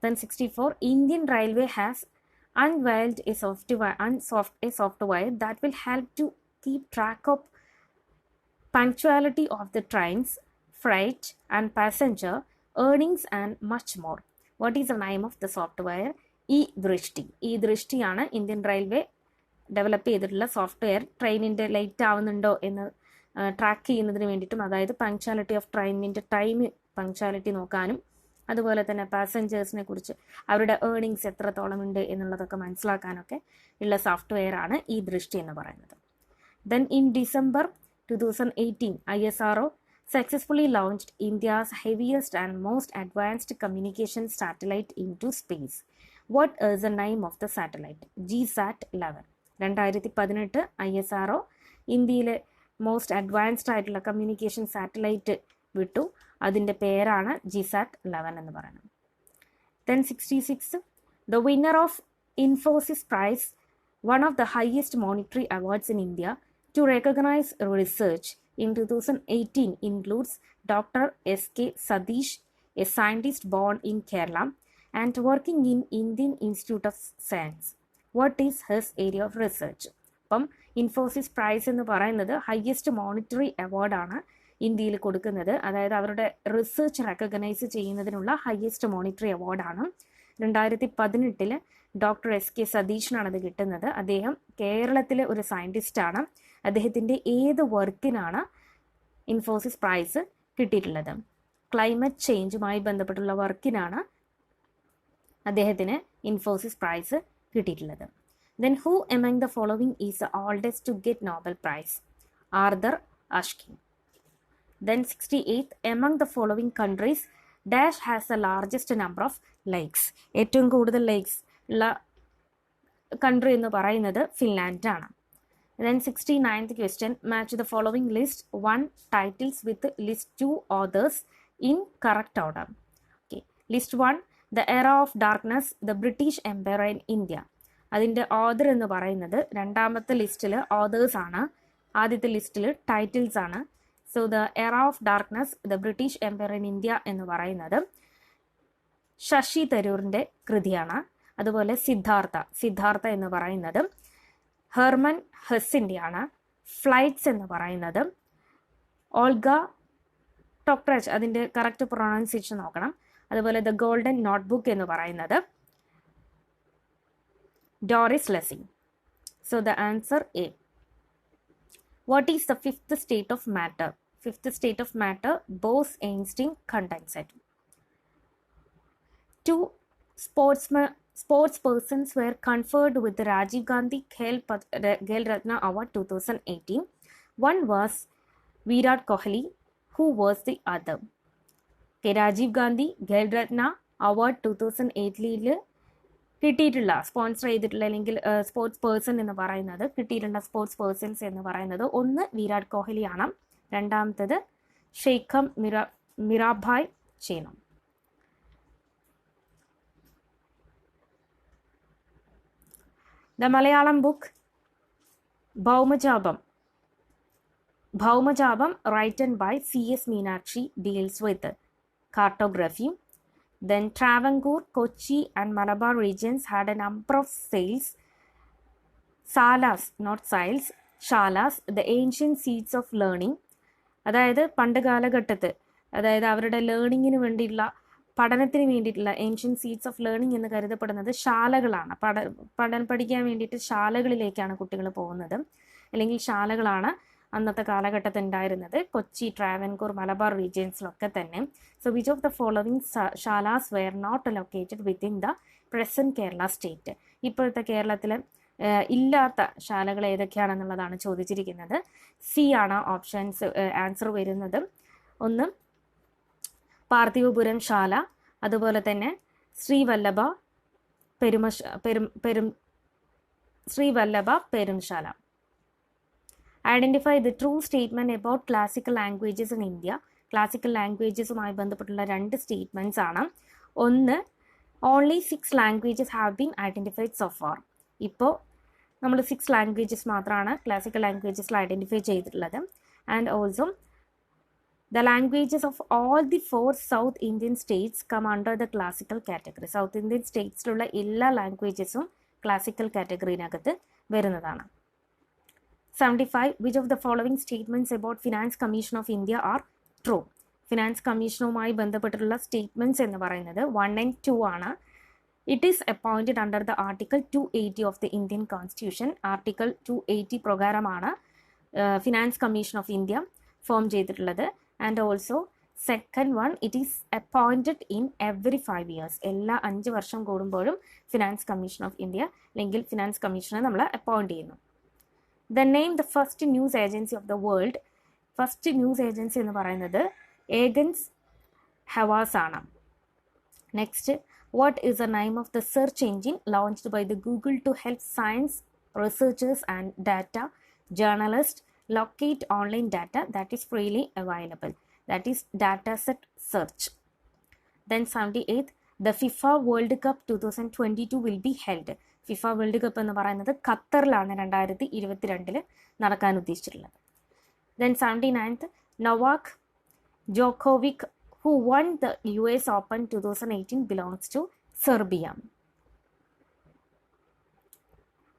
Then 64. Indian Railway has unveiled a software that will help to keep track of punctuality of the trains, freight and passenger earnings and much more. What is the name of the software? ദൃഷ്ടിയാണ് ഇന്ത്യൻ റെയിൽവേ ഡെവലപ്പ് ചെയ്തിട്ടുള്ള സോഫ്റ്റ്വെയർ. ട്രെയിനിൻ്റെ ലേറ്റ് ആവുന്നുണ്ടോ എന്ന് ട്രാക്ക് ചെയ്യുന്നതിന് വേണ്ടിയിട്ടും, അതായത് പങ്ക്ച്വാലിറ്റി ഓഫ് ട്രെയിനിൻ്റെ പങ്ക്ച്വാലിറ്റി നോക്കാനും, അതുപോലെ തന്നെ പാസഞ്ചേഴ്സിനെ കുറിച്ച് അവരുടെ ഏർണിങ്സ് എത്രത്തോളം ഉണ്ട് എന്നുള്ളതൊക്കെ മനസ്സിലാക്കാനൊക്കെ ഉള്ള സോഫ്റ്റ്വെയർ ആണ് ഈ ദൃഷ്ടി എന്ന് പറയുന്നത്. Then in December 2018 ISRO successfully launched India's heaviest and most advanced communication satellite into space. What is the name of the satellite? GSAT-11. 2018 ISRO ഇന്ത്യയിലെ മോസ്റ്റ് അഡ്വാൻസ്ഡ് ആയിട്ടുള്ള കമ്മ്യൂണിക്കേഷൻ സാറ്റലൈറ്റ് വിട്ടു. അതിൻ്റെ പേരാണ് GSAT-11 എന്ന് പറയുന്നത്. Then 66. The winner of Infosys Prize, one of the highest monetary awards in India to recognize research in 2018 includes Dr. S.K. Satish, a scientist born in Kerala and working in Indian Institute of Science. What is his area of research? അപ്പം ഇൻഫോസിസ് പ്രൈസ് എന്ന് പറയുന്നത് ഹയസ്റ്റ് മോണിറ്ററി അവാർഡാണ് ഇന്ത്യയിൽ കൊടുക്കുന്നത്. അതായത് അവരുടെ റിസർച്ച് റെക്കഗ്നൈസ് ചെയ്യുന്നതിനുള്ള ഹയസ്റ്റ് മോണിറ്ററി അവാർഡാണ്. 2018 ഡോക്ടർ S.K. സതീഷിനാണ് അത് കിട്ടുന്നത്. അദ്ദേഹം കേരളത്തിലെ ഒരു സയൻറ്റിസ്റ്റാണ്. അദ്ദേഹത്തിൻ്റെ ഏത് വർക്കിനാണ് ഇൻഫോസിസ് പ്രൈസ് കിട്ടിയിട്ടുള്ളത്? ക്ലൈമറ്റ് ചേഞ്ചുമായി ബന്ധപ്പെട്ടുള്ള വർക്കിനാണ് അദ്ദേഹത്തിന് ഇൻഫോസിസ് പ്രൈസ് കിട്ടിയിട്ടുള്ളത്. Then who among the following is the oldest to get Nobel prize? Arthur Ashkin. Then 68. Among the following countries dash has the largest number of lakes? ഏറ്റവും കൂടുതൽ ലേക്സ് ഉള്ള കൺട്രി എന്ന് പറയുന്നത് ഫിൻലാൻഡ് ആണ്. Then 69th question, match the following list 1 titles with list 2 authors in correct order. Okay, list 1, The Era of Darkness, The British Empire in India. അതിൻ്റെ ഓതർ എന്ന് പറയുന്നത് രണ്ടാമത്തെ ലിസ്റ്റിൽ ഓതേഴ്സ് ആണ്, ആദ്യത്തെ ലിസ്റ്റിൽ ടൈറ്റിൽസ് ആണ്. So the era of darkness, the British empire in India എന്ന് പറയുന്നത് ശശി തരൂറിൻ്റെ കൃതിയാണ്. അതുപോലെ സിദ്ധാർത്ഥ എന്ന് പറയുന്നത് ഹെർമൻ ഹെസ്സിൻ്റെയാണ്. ഫ്ലൈറ്റ്സ് എന്ന് പറയുന്നത് ഓൾഗ ടോക്ടറച്ച്, അതിൻ്റെ കറക്റ്റ് പ്രൊണൗൺസിയേഷൻ നോക്കണം. അതുപോലെ ദ ഗോൾഡൻ നോട്ട്ബുക്ക് എന്ന് പറയുന്നത് Doris Lessing. So the answer A. What is the fifth state of matter? Fifth state of matter Bose Einstein condensate. 2 sports persons were conferred with the Rajiv Gandhi Khel Ratna Award 2018. One was Virat Kohli. Who was the other? Rajiv Gandhi Khel Ratna Award 2018 കിട്ടിയിട്ടുള്ള സ്പോൺസർ ചെയ്തിട്ടുള്ള അല്ലെങ്കിൽ സ്പോർട്സ് പേഴ്സൺ എന്ന് പറയുന്നത് കിട്ടിയിട്ടുള്ള സ്പോർട്സ് പേഴ്സൺസ് എന്ന് പറയുന്നത് ഒന്ന് വിരാട് കോഹ്ലിയാണ്, രണ്ടാമത്തത് ഷെയ്ഖം മിറാഭായ് Chenam. The Malayalam book Bhaumajabam, written by C.S. Meenakshi, deals with cartography. Then Travancore, Kochi and Malabar regions had a number of salas, not sails, shalas, the ancient seats of learning. അതായത് പണ്ട് കാലഘട്ടത്ത്, അതായത് അവരുടെ ലേണിങ്ങിന് വേണ്ടിയിട്ടുള്ള പഠനത്തിന് വേണ്ടിയിട്ടുള്ള ഏൻഷ്യൻ സീറ്റ്സ് ഓഫ് ലേണിംഗ് എന്ന് കരുതപ്പെടുന്നത് ശാലകളാണ്. പഠിക്കാൻ വേണ്ടിയിട്ട് ശാലകളിലേക്കാണ് കുട്ടികൾ പോകുന്നത്, അല്ലെങ്കിൽ ശാലകളാണ് അന്നത്തെ കാലഘട്ടത്തിൽ ഉണ്ടായിരുന്നത് കൊച്ചി, ട്രാവൻകൂർ, മലബാർ റീജിയൻസിലൊക്കെ തന്നെ. So which of the following shalas were not located within the present Kerala state? ഇപ്പോഴത്തെ കേരളത്തിൽ ഇല്ലാത്ത ശാലകൾ ഏതൊക്കെയാണെന്നുള്ളതാണ് ചോദിച്ചിരിക്കുന്നത്. സി ആണ് ഓപ്ഷൻസ് ആൻസർ വരുന്നത്. ഒന്ന് പാർത്ഥിവപുരം ശാല, അതുപോലെ തന്നെ Sreevallabha Perumshala. Identify the true statement about classical languages in India. Classical ലാംഗ്വേജസുമായി ബന്ധപ്പെട്ടുള്ള 2 സ്റ്റേറ്റ്മെന്റ്സ് ആണ്. ഒന്ന്, only 6 languages have been identified so far. ഇപ്പോൾ നമ്മൾ 6 ലാംഗ്വേജസ് മാത്രമാണ് ക്ലാസിക്കൽ ലാംഗ്വേജസിൽ ഐഡന്റിഫൈ ചെയ്തിട്ടുള്ളത്. And also the languages of all the 4 South Indian states come under the classical category. South Indian സ്റ്റേറ്റ്സിലുള്ള എല്ലാ ലാംഗ്വേജസും ക്ലാസിക്കൽ കാറ്റഗറിനകത്ത് വരുന്നതാണ്. 75. Which of the following statements about Finance Commission of India are true? Finance കമ്മീഷനുമായി ബന്ധപ്പെട്ടിട്ടുള്ള സ്റ്റേറ്റ്മെന്റ്സ് എന്ന് പറയുന്നത് 1 and 2 ആണ്. It is appointed under the article 280 of the Indian constitution. Article 280 പ്രകാരമാണ് finance commission of India form ചെയ്തിട്ടുള്ളത്. And also second one, it is appointed in every 5 years. എല്ലാ 5 വർഷം കൂടുമ്പോഴും ഫിനാൻസ് കമ്മീഷൻ ഓഫ് ഇന്ത്യ അല്ലെങ്കിൽ ഫിനാൻസ് കമ്മീഷനെ നമ്മൾ അപ്പോയിന്റ് ചെയ്യുന്നു. The name the first news agency of the world. First news agency എന്ന് പറയുന്നത് ഏഗൻസ് ഹവാസ് ആണ്. Next, what is the name of the search engine launched by the Google to help science researchers and data journalists locate online data that is freely available? That is Dataset Search. Then 78th, the FIFA World Cup 2022 will be held. FIFA World Cup എന്ന് പറയുന്നത് ഖത്തറിലാണ് 2022 നടക്കാൻ ഉദ്ദേശിച്ചിട്ടുള്ളത്. Then 79th, Novak Djokovic, who won the US Open 2018, belongs to Serbia.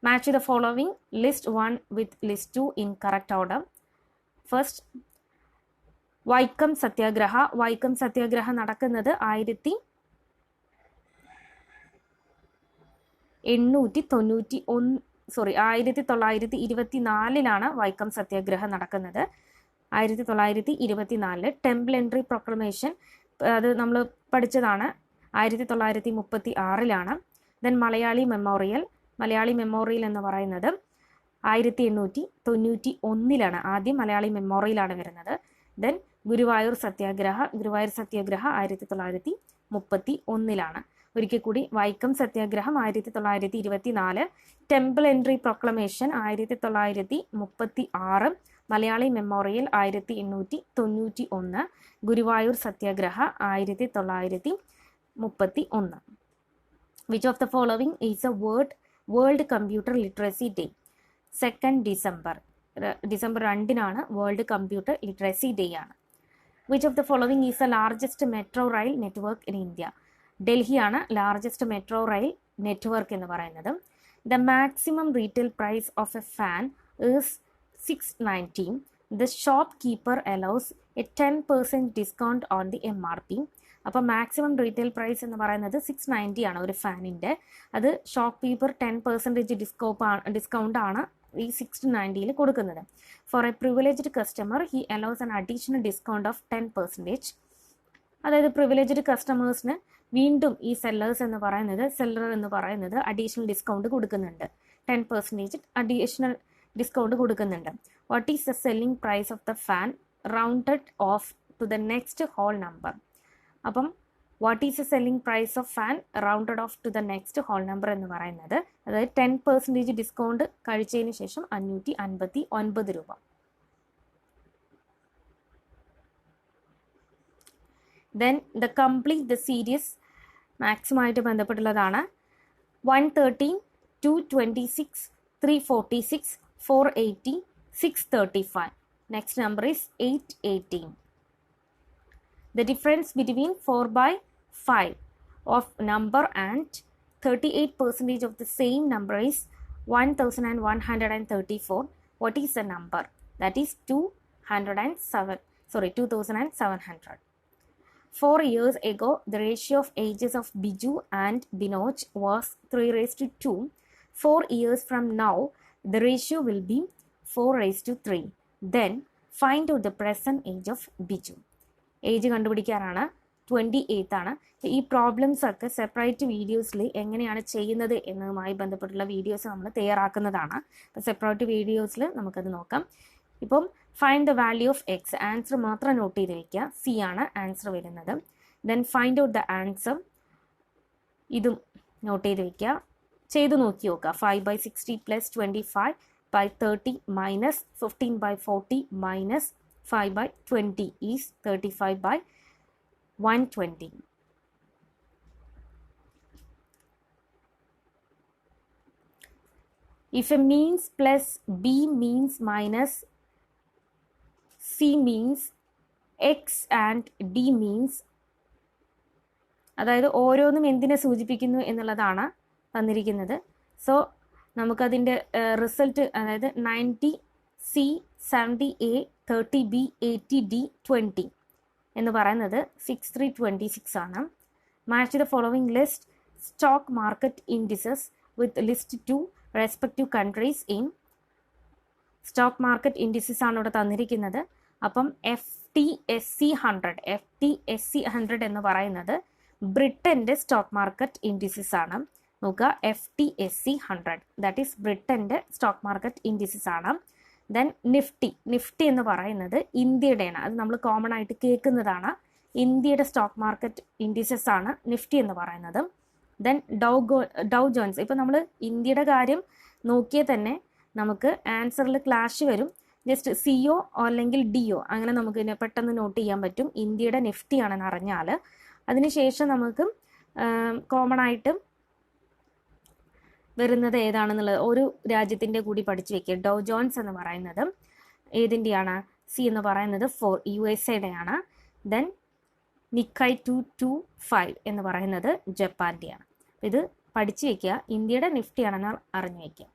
Match the following list 1 with list 2 in correct order. First, Vaikom സത്യാഗ്രഹ. വൈക്കം സത്യാഗ്രഹ നടക്കുന്നത് 1924 വൈക്കം സത്യാഗ്രഹ നടക്കുന്നത്. 1924 ടെമ്പിൾ എൻട്രി പ്രൊക്ലമേഷൻ, അത് നമ്മൾ പഠിച്ചതാണ്, 1936. ദെൻ മലയാളി മെമ്മോറിയൽ എന്ന് പറയുന്നത് 1891. ആദ്യം മലയാളി മെമ്മോറിയലാണ് വരുന്നത്. ദെൻ ഗുരുവായൂർ സത്യാഗ്രഹ 1931. ഒരിക്കൽ കൂടി, വൈക്കം സത്യാഗ്രഹം 1924, temple entry proclamation 1936, Malayali memorial 1891, Guruvayur Satyagraha 1931. Which of the following is a World Computer Literacy Day? 2nd December. December 2 world computer literacy day ആണ്. Which of the following is the largest metro rail network in India? ഡൽഹിയാണ് ലാർജസ്റ്റ് മെട്രോ റെയിൽ നെറ്റ്വർക്ക് എന്ന് പറയുന്നത്. The maximum retail price of a fan is $690. The shopkeeper allows a 10% discount on the MRP. അപ്പോൾ മാക്സിമം റീറ്റെയിൽ പ്രൈസ് എന്ന് പറയുന്നത് 690 ആണ് ഒരു ഫാനിൻ്റെ. അത് ഷോപ്പ് കീപ്പർ 10% ഡിസ്കൗണ്ട് ആണ് ഈ 690 കൊടുക്കുന്നത്. For a privileged customer he allows an additional discount of 10%. അതായത് പ്രിവിലേജ്ഡ് കസ്റ്റമേഴ്സിന് വീണ്ടും ഈ സെല്ലർ എന്ന് പറയുന്നത് അഡീഷണൽ ഡിസ്കൗണ്ട് കൊടുക്കുന്നുണ്ട്. 10% അഡീഷണൽ ഡിസ്കൗണ്ട് കൊടുക്കുന്നുണ്ട്. What is the selling price of the fan rounded off to the next whole number? അപ്പം what is the selling price of fan rounded off to the next whole number എന്ന് പറയുന്നത്, അതായത് 10% ഡിസ്കൗണ്ട് കഴിച്ചതിന് ശേഷം 559 രൂപ. Then the complete the series മാക്സിമമായിട്ട് ബന്ധപ്പെട്ടുള്ളതാണ്. 113, 226, 346, 480, 635. Next number is 818. The difference between 4/5 of number and 38% of the same number is 1134. What is the number? That is 2700. 4 years ago, the ratio of ages of Biju and Binoj was 3:2. 4 years from now, the ratio will be 4:3. Then find out the present age of Biju. Age കണ്ടുപിടിക്കാനാണ്. 28 ആണ്. ഈ പ്രോബ്ലംസ് ഒക്കെ സെപ്പറേറ്റ് വീഡിയോസിൽ എങ്ങനെയാണ് ചെയ്യുന്നത് എന്നതുമായി ബന്ധപ്പെട്ടുള്ള വീഡിയോസ് നമ്മൾ തയ്യാറാക്കുന്നതാണ്. അപ്പോൾ സെപ്പറേറ്റ് വീഡിയോസിൽ നമുക്കത് നോക്കാം. ഇപ്പം find the value of X, answer മാത്രം നോട്ട് ചെയ്ത് വയ്ക്കുക. സി ആണ് ആൻസർ വരുന്നത്. Then find out the answer, ഇതും നോട്ട് ചെയ്ത് വയ്ക്കുക. ചെയ്ത് നോക്കി നോക്കുക. 5/60 + 25/30 minus 15/40 minus 5/20 is 35/120. If a means plus b means minus c means x and d means, അതായത് ഓരോന്നും എന്തിനെ സൂചിപ്പിക്കുന്നു എന്നുള്ളതാണ് തന്നിരിക്കുന്നത്. സോ നമുക്കതിൻ്റെ റിസൾട്ട്, അതായത് 90C 70A 30B 80D 20 എന്ന് പറയുന്നത് 6326 ആണ്. Match the following list stock market indices with list to respective countries in. Stock market indices ആണ് ഇവിടെ തന്നിരിക്കുന്നത്. അപ്പം FTSE 100 എന്ന് പറയുന്നത് ബ്രിട്ടൻ്റെ സ്റ്റോക്ക് മാർക്കറ്റ് ഇൻഡിസസ് ആണ്. നോക്കുക, FTSE 100 ദാറ്റ് ഈസ് ബ്രിട്ടൻ്റെ സ്റ്റോക്ക് മാർക്കറ്റ് ഇൻഡിസസ് ആണ്. ദെൻ നിഫ്റ്റി എന്ന് പറയുന്നത് ഇന്ത്യയുടെയാണ്. അത് നമ്മൾ കോമൺ ആയിട്ട് കേൾക്കുന്നതാണ്. ഇന്ത്യയുടെ സ്റ്റോക്ക് മാർക്കറ്റ് ഇൻഡിസസ് ആണ് നിഫ്റ്റി എന്ന് പറയുന്നത്. Then Dow Jones. ഇപ്പം നമ്മൾ ഇന്ത്യയുടെ കാര്യം നോക്കിയാൽ തന്നെ നമുക്ക് ആൻസറിൽ ക്ലാഷ് വരും. ജസ്റ്റ് CO അല്ലെങ്കിൽ DO അങ്ങനെ നമുക്ക് ഇതിനെ പെട്ടെന്ന് നോട്ട് ചെയ്യാൻ പറ്റും. ഇന്ത്യയുടെ നിഫ്റ്റി ആണെന്ന് അറിഞ്ഞാൽ അതിനുശേഷം നമുക്ക് കോമൺ ആയിട്ട് വരുന്നത് ഏതാണെന്നുള്ളത് ഒരു രാജ്യത്തിൻ്റെ കൂടി പഠിച്ചു വെക്കുക. ഡൗ ജോൺസ് എന്ന് പറയുന്നത് ഏതിൻ്റെയാണ്? സി എന്ന് പറയുന്നത് USA ആണ്. ദെൻ നിക്കൈ 225 എന്ന് പറയുന്നത് ജപ്പാൻ്റെയാണ്. ഇത് പഠിച്ചു വെക്കുക. ഇന്ത്യയുടെ നിഫ്റ്റി ആണെന്ന് അറിഞ്ഞു വയ്ക്കുക.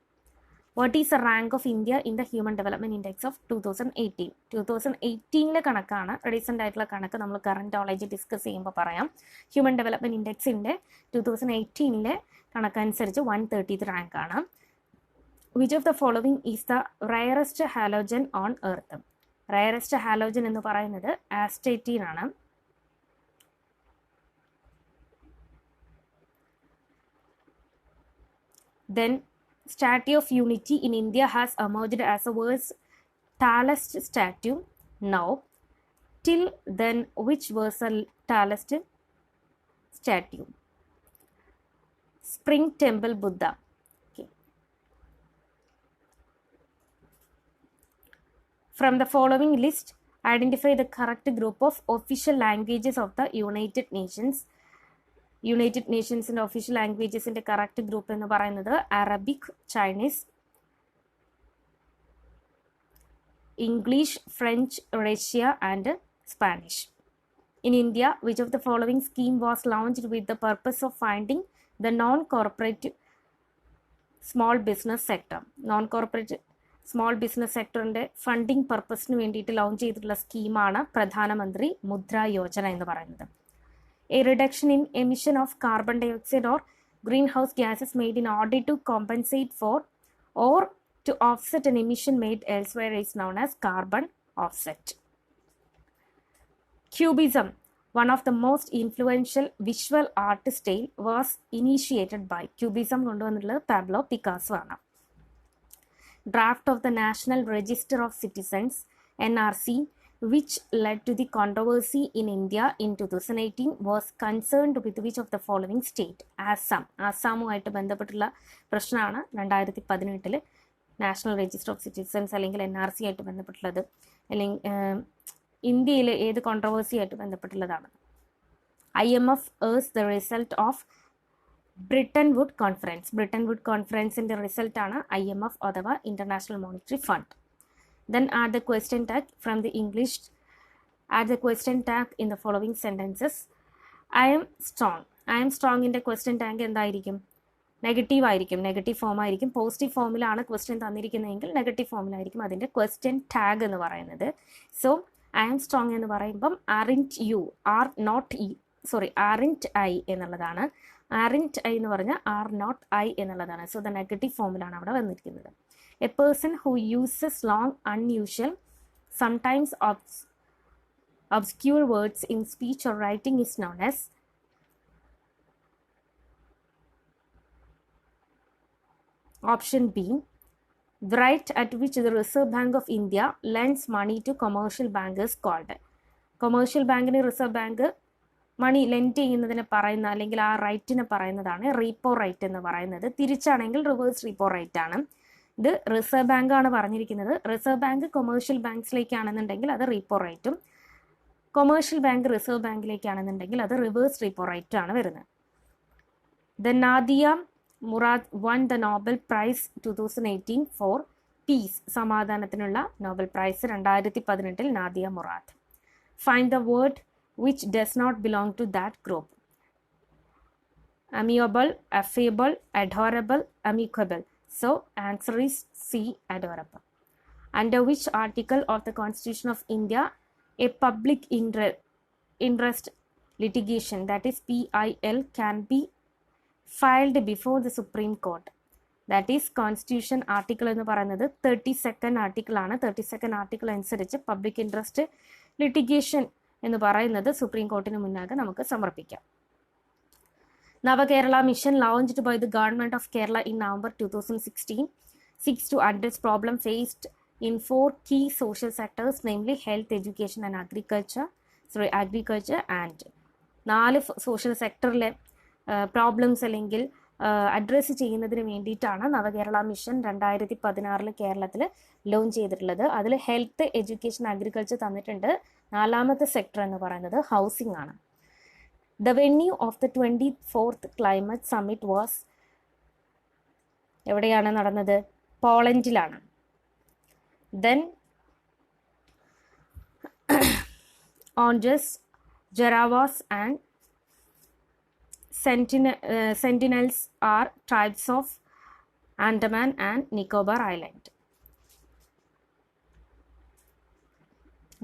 What is the rank of India in the human development index of 2018? 2018 കണക്കാണ്. റീസെൻ്റ് ആയിട്ടുള്ള കണക്ക് നമ്മൾ കറണ്ട് നോളേജ് ഡിസ്കസ് ചെയ്യുമ്പോൾ പറയാം. ഹ്യൂമൻ ഡെവലപ്മെൻറ്റ് ഇൻഡെക്സിൻ്റെ 2018 കണക്കനുസരിച്ച് 130th റാങ്കാണ്. Which of the following is the rarest halogen on earth? Rarest halogen എന്ന് പറയുന്നത് ആസ്റ്റേറ്റീൻ ആണ്. Then Statue of Unity in India has emerged as the world's tallest statue now. Till then, which was the tallest statue? Spring Temple Buddha. Okay. From the following list, identify the correct group of official languages of the United Nations. United നേഷൻസിൻ്റെ ഒഫീഷ്യൽ ലാംഗ്വേജസിൻ്റെ കറക്റ്റ് ഗ്രൂപ്പ് എന്ന് പറയുന്നത് Arabic, Chinese, English, French, Russia and Spanish. In India, which of the following scheme was launched with the purpose of finding the non corporate small business sector? Non corporate small business സെക്ടറിൻ്റെ ഫണ്ടിങ് പർപ്പസിന് വേണ്ടിയിട്ട് ലോഞ്ച് ചെയ്തിട്ടുള്ള സ്കീമാണ് പ്രധാനമന്ത്രി മുദ്ര യോജന എന്ന് പറയുന്നത്. A reduction in emission of carbon dioxide or greenhouse gases made in order to compensate for or to offset an emission made elsewhere is known as carbon offset. Cubism, one of the most influential visual art style, was initiated by. Cubism കൊണ്ടുവന്നിട്ടുള്ളത് പാബ്ലോ പിക്കാസോ ആണ്. Draft of the National Register of Citizens (NRC), which led to the controversy in India in 2018, was concerned with which of the following state? Assam. ആസാമുമായിട്ട് ബന്ധപ്പെട്ടുള്ള പ്രശ്നമാണ് 2018 നാഷണൽ രജിസ്റ്റർ ഓഫ് സിറ്റിസൺസ് അല്ലെങ്കിൽ NRC ആയിട്ട് ബന്ധപ്പെട്ടുള്ളത്. അല്ലെങ്കിൽ ഇന്ത്യയിൽ ഏത് കോൺട്രവേഴ്സി ആയിട്ട് ബന്ധപ്പെട്ടുള്ളതാണ്? IMF is the result of Bretton Woods Conference. Bretton Woods Conferenceൻ്റെ റിസൾട്ടാണ് IMF അഥവാ International Monetary Fund. Then add the question tag from the English. Add the question tag in the following sentences. I am strong. I am strong in the question tag എന്തായിരിക്കും? നെഗറ്റീവ് ആയിരിക്കും. നെഗറ്റീവ് ഫോം ആയിരിക്കും. പോസിറ്റീവ് ഫോമിലാണ് ക്വസ്റ്റ്യൻ തന്നിരിക്കുന്നതെങ്കിൽ നെഗറ്റീവ് ഫോമിലായിരിക്കും അതിൻ്റെ ക്വസ്റ്റ്യൻ ടാഗ് എന്ന് പറയുന്നത്. സോ ഐ ആം സ്ട്രോങ് എന്ന് പറയുമ്പം aren't you, aren't I എന്നുള്ളതാണ്. aren't I എന്ന് പറഞ്ഞാൽ are not I എന്നുള്ളതാണ്. സോ ദ നെഗറ്റീവ് ഫോമിലാണ് അവിടെ വന്നിരിക്കുന്നത്. A person who uses long, unusual, sometimes obscure words in speech or writing is known as option B, the rate at which the Reserve Bank of India lends money to commercial bank is called. Commercial ബാങ്കിന് റിസർവ് ബാങ്ക് മണി ലെൻഡ് ചെയ്യുന്നതിന് പറയുന്ന അല്ലെങ്കിൽ ആ റൈറ്റിന് പറയുന്നതാണ് റീപ്പോ റേറ്റ് എന്ന് പറയുന്നത്. തിരിച്ചാണെങ്കിൽ റിവേഴ്സ് റീപ്പോ റേറ്റ് ആണ്. ഇത് റിസർവ് ബാങ്ക് ആണ് പറഞ്ഞിരിക്കുന്നത്. റിസർവ് ബാങ്ക് കൊമേഴ്ഷ്യൽ ബാങ്ക്സിലേക്കാണെന്നുണ്ടെങ്കിൽ അത് റീപ്പോ റേറ്റും, കൊമേഴ്ഷ്യൽ ബാങ്ക് റിസർവ് ബാങ്കിലേക്കാണെന്നുണ്ടെങ്കിൽ അത് റിവേഴ്സ് റീപ്പോ റേറ്റ് ആണ് വരുന്നത്. Nadia Murad won the Nobel Prize 2018 for Peace. സമാധാനത്തിനുള്ള Nobel prize 2018 Nadia Murad. Find the word which does not belong to that group. Amiable, affable, adorable, amicable. So answer is C, adorable. Under which article of the Constitution of India a public interest litigation, that is PIL, can be filed before the Supreme Court? That is Constitution article എന്ന് പറയുന്നത് 32nd ആർട്ടിക്കിൾ ആണ്. 32nd ആർട്ടിക്കിൾ അനുസരിച്ച് പബ്ലിക് ഇൻട്രസ്റ്റ് ലിറ്റിഗേഷൻ എന്ന് പറയുന്നത് സുപ്രീം കോർട്ടിന് മുന്നാകെ നമുക്ക് സമർപ്പിക്കാം. നവകേരള mission launched by the government of Kerala in November 2016 seeks to address problem faced in 4 key social sectors, namely health, education and agriculture and 4 social സെക്ടറിലെ പ്രോബ്ലംസ് അല്ലെങ്കിൽ അഡ്രസ്സ് ചെയ്യുന്നതിന് വേണ്ടിയിട്ടാണ് നവകേരള മിഷൻ 2016 കേരളത്തിൽ ലോഞ്ച് ചെയ്തിട്ടുള്ളത്. അതിൽ ഹെൽത്ത്, എഡ്യൂക്കേഷൻ, അഗ്രികൾച്ചർ തന്നിട്ടുണ്ട്. 4ാമത്തെ സെക്ടർ എന്ന് പറയുന്നത് ഹൗസിംഗ് ആണ്. The venue of the 24th climate summit was എവിടെയാണ് നടന്നത്? പോളണ്ടിലാണ്. Then Onges, Jarawas and Sentinels are tribes of Andaman and Nicobar Island.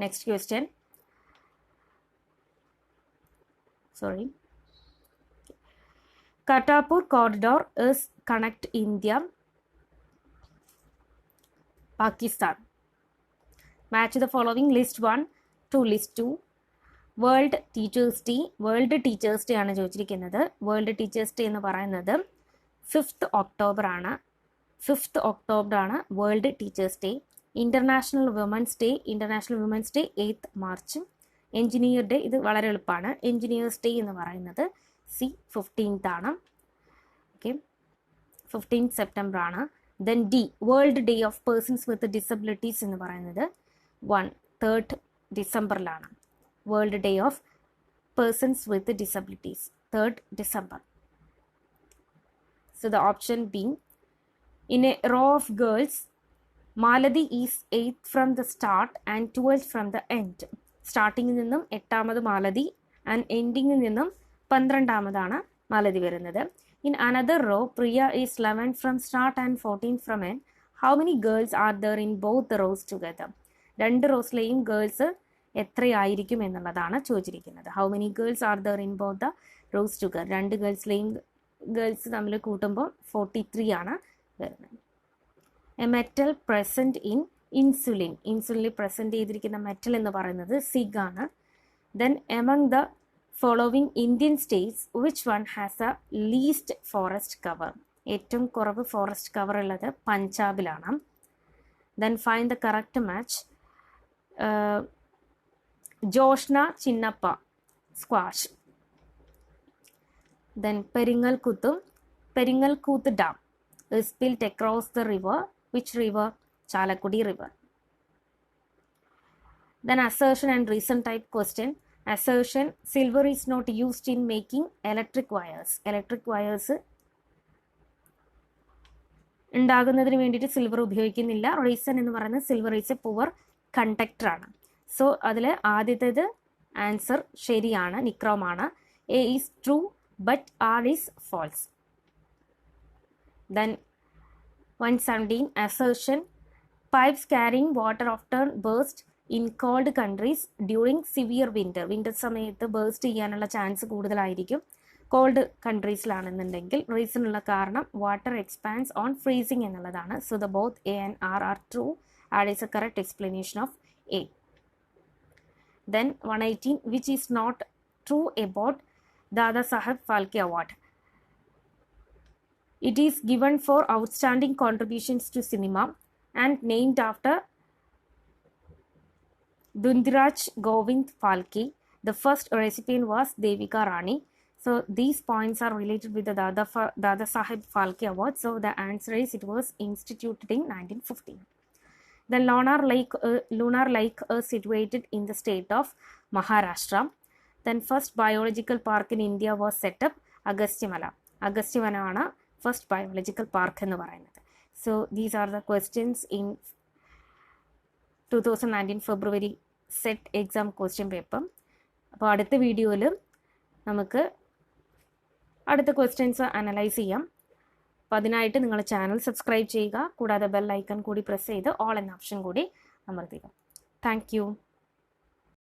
Next question. Kartarpur corridor is connect India, Pakistan. Match the following. List 1 to list 2. World teachers day. World teachers day ആണ് ചോദിച്ചിരിക്കുന്നത്. വേൾഡ് ടീച്ചേഴ്സ് ഡേ എന്ന് പറയുന്നത് 5th October ആണ്. 5th October ആണ് world teachers day. International women's day 8th March. Engineer day, ഇത് വളരെ എളുപ്പമാണ്. എഞ്ചിനീയേഴ്സ് ഡേ എന്ന് പറയുന്നത് 15th ആണ്. ഓക്കെ, 15th September ആണ്. Then D, world day of persons with disabilities എന്ന് പറയുന്നത് 3rd December world day of persons with disabilities 3rd December. So the option B, in a row of girls, Maladi is 8th from the start and 12th from the end. സ്റ്റാർട്ടിങ്ങിൽ നിന്നും 8ാമത് മാലതി ആൻഡ് എൻഡിങ്ങിൽ നിന്നും 12ാമതാണ് മാലതി വരുന്നത്. In another row, Priya is 11th from start and 14th from end. How many girls are there in both the rows together? 2 റോസിലെയും ഗേൾസ് എത്രയായിരിക്കും എന്നുള്ളതാണ് ചോദിച്ചിരിക്കുന്നത്. How many girls are there in both the rows together? 2 girls തമ്മിൽ കൂട്ടുമ്പോൾ 43 ആണ് വരുന്നത്. A metal present in insulin. ഇൻസുലിനിൽ പ്രസൻറ്റ് ചെയ്തിരിക്കുന്ന മെറ്റൽ എന്ന് പറയുന്നത് സിഗ് ആണ്. Then among the following Indian states which one has a least forest cover? ഏറ്റവും കുറവ് ഫോറസ്റ്റ് കവർ ഉള്ളത് പഞ്ചാബിലാണ്. Then find the correct match. Joshna Chinappa, squash. Then Peringalkuth Dam is built across the river. Which river? Chalakudi River. Then assertion and reason type question. Assertion, silver is not used in making electric wires. Electric wires ഉണ്ടാകുന്നതിന് വേണ്ടിയിട്ട് സിൽവർ ഉപയോഗിക്കുന്നില്ല. റീസൺ എന്ന് പറയുന്നത് silver is a poor conductor ആണ്. സോ അതിൽ ആദ്യത്തേത് ആൻസർ ശരിയാണ്, നിക്രോമാണ്. A is true but R is false. Then 117 assertion, pipes carrying water often burst in cold countries during severe winter. Winter സമയത്ത് ബേസ്റ്റ് ചെയ്യാനുള്ള ചാൻസ് കൂടുതലായിരിക്കും കോൾഡ് കൺട്രീസിലാണെന്നുണ്ടെങ്കിൽ. റീസണുള്ള കാരണം വാട്ടർ എക്സ്പാൻസ് ഓൺ ഫ്രീസിങ് എന്നുള്ളതാണ്. So the both A and are true. Add is A correct explanation of A. Then 118, which is not true about Dada Saheb Phalke Award. It is given for outstanding contributions to cinema and named after Dunduraj Govind Phalke. The first recipient was Devika Rani. So these points are related with the Dada Saheb Phalke Award. So the answer is it was instituted in 1915. The lunar lake is situated in the state of Maharashtra. Then first biological park in India was set up, Agasthyamala. Agasthyamala ആണ് first biological park എന്ന് പറയുന്നത്. So these are the questions in 2019 February set exam question paper. അപ്പോൾ അടുത്ത വീഡിയോയിൽ നമുക്ക് അടുത്ത ക്വസ്റ്റ്യൻസ് അനലൈസ് ചെയ്യാം. അപ്പോൾ അതിനായിട്ട് നിങ്ങൾ ചാനൽ സബ്സ്ക്രൈബ് ചെയ്യുക. കൂടാതെ ബെൽ ഐക്കൺ കൂടി പ്രസ് ചെയ്ത് ഓൾ എന്ന ഓപ്ഷൻ കൂടി അമർത്തുക. Thank you.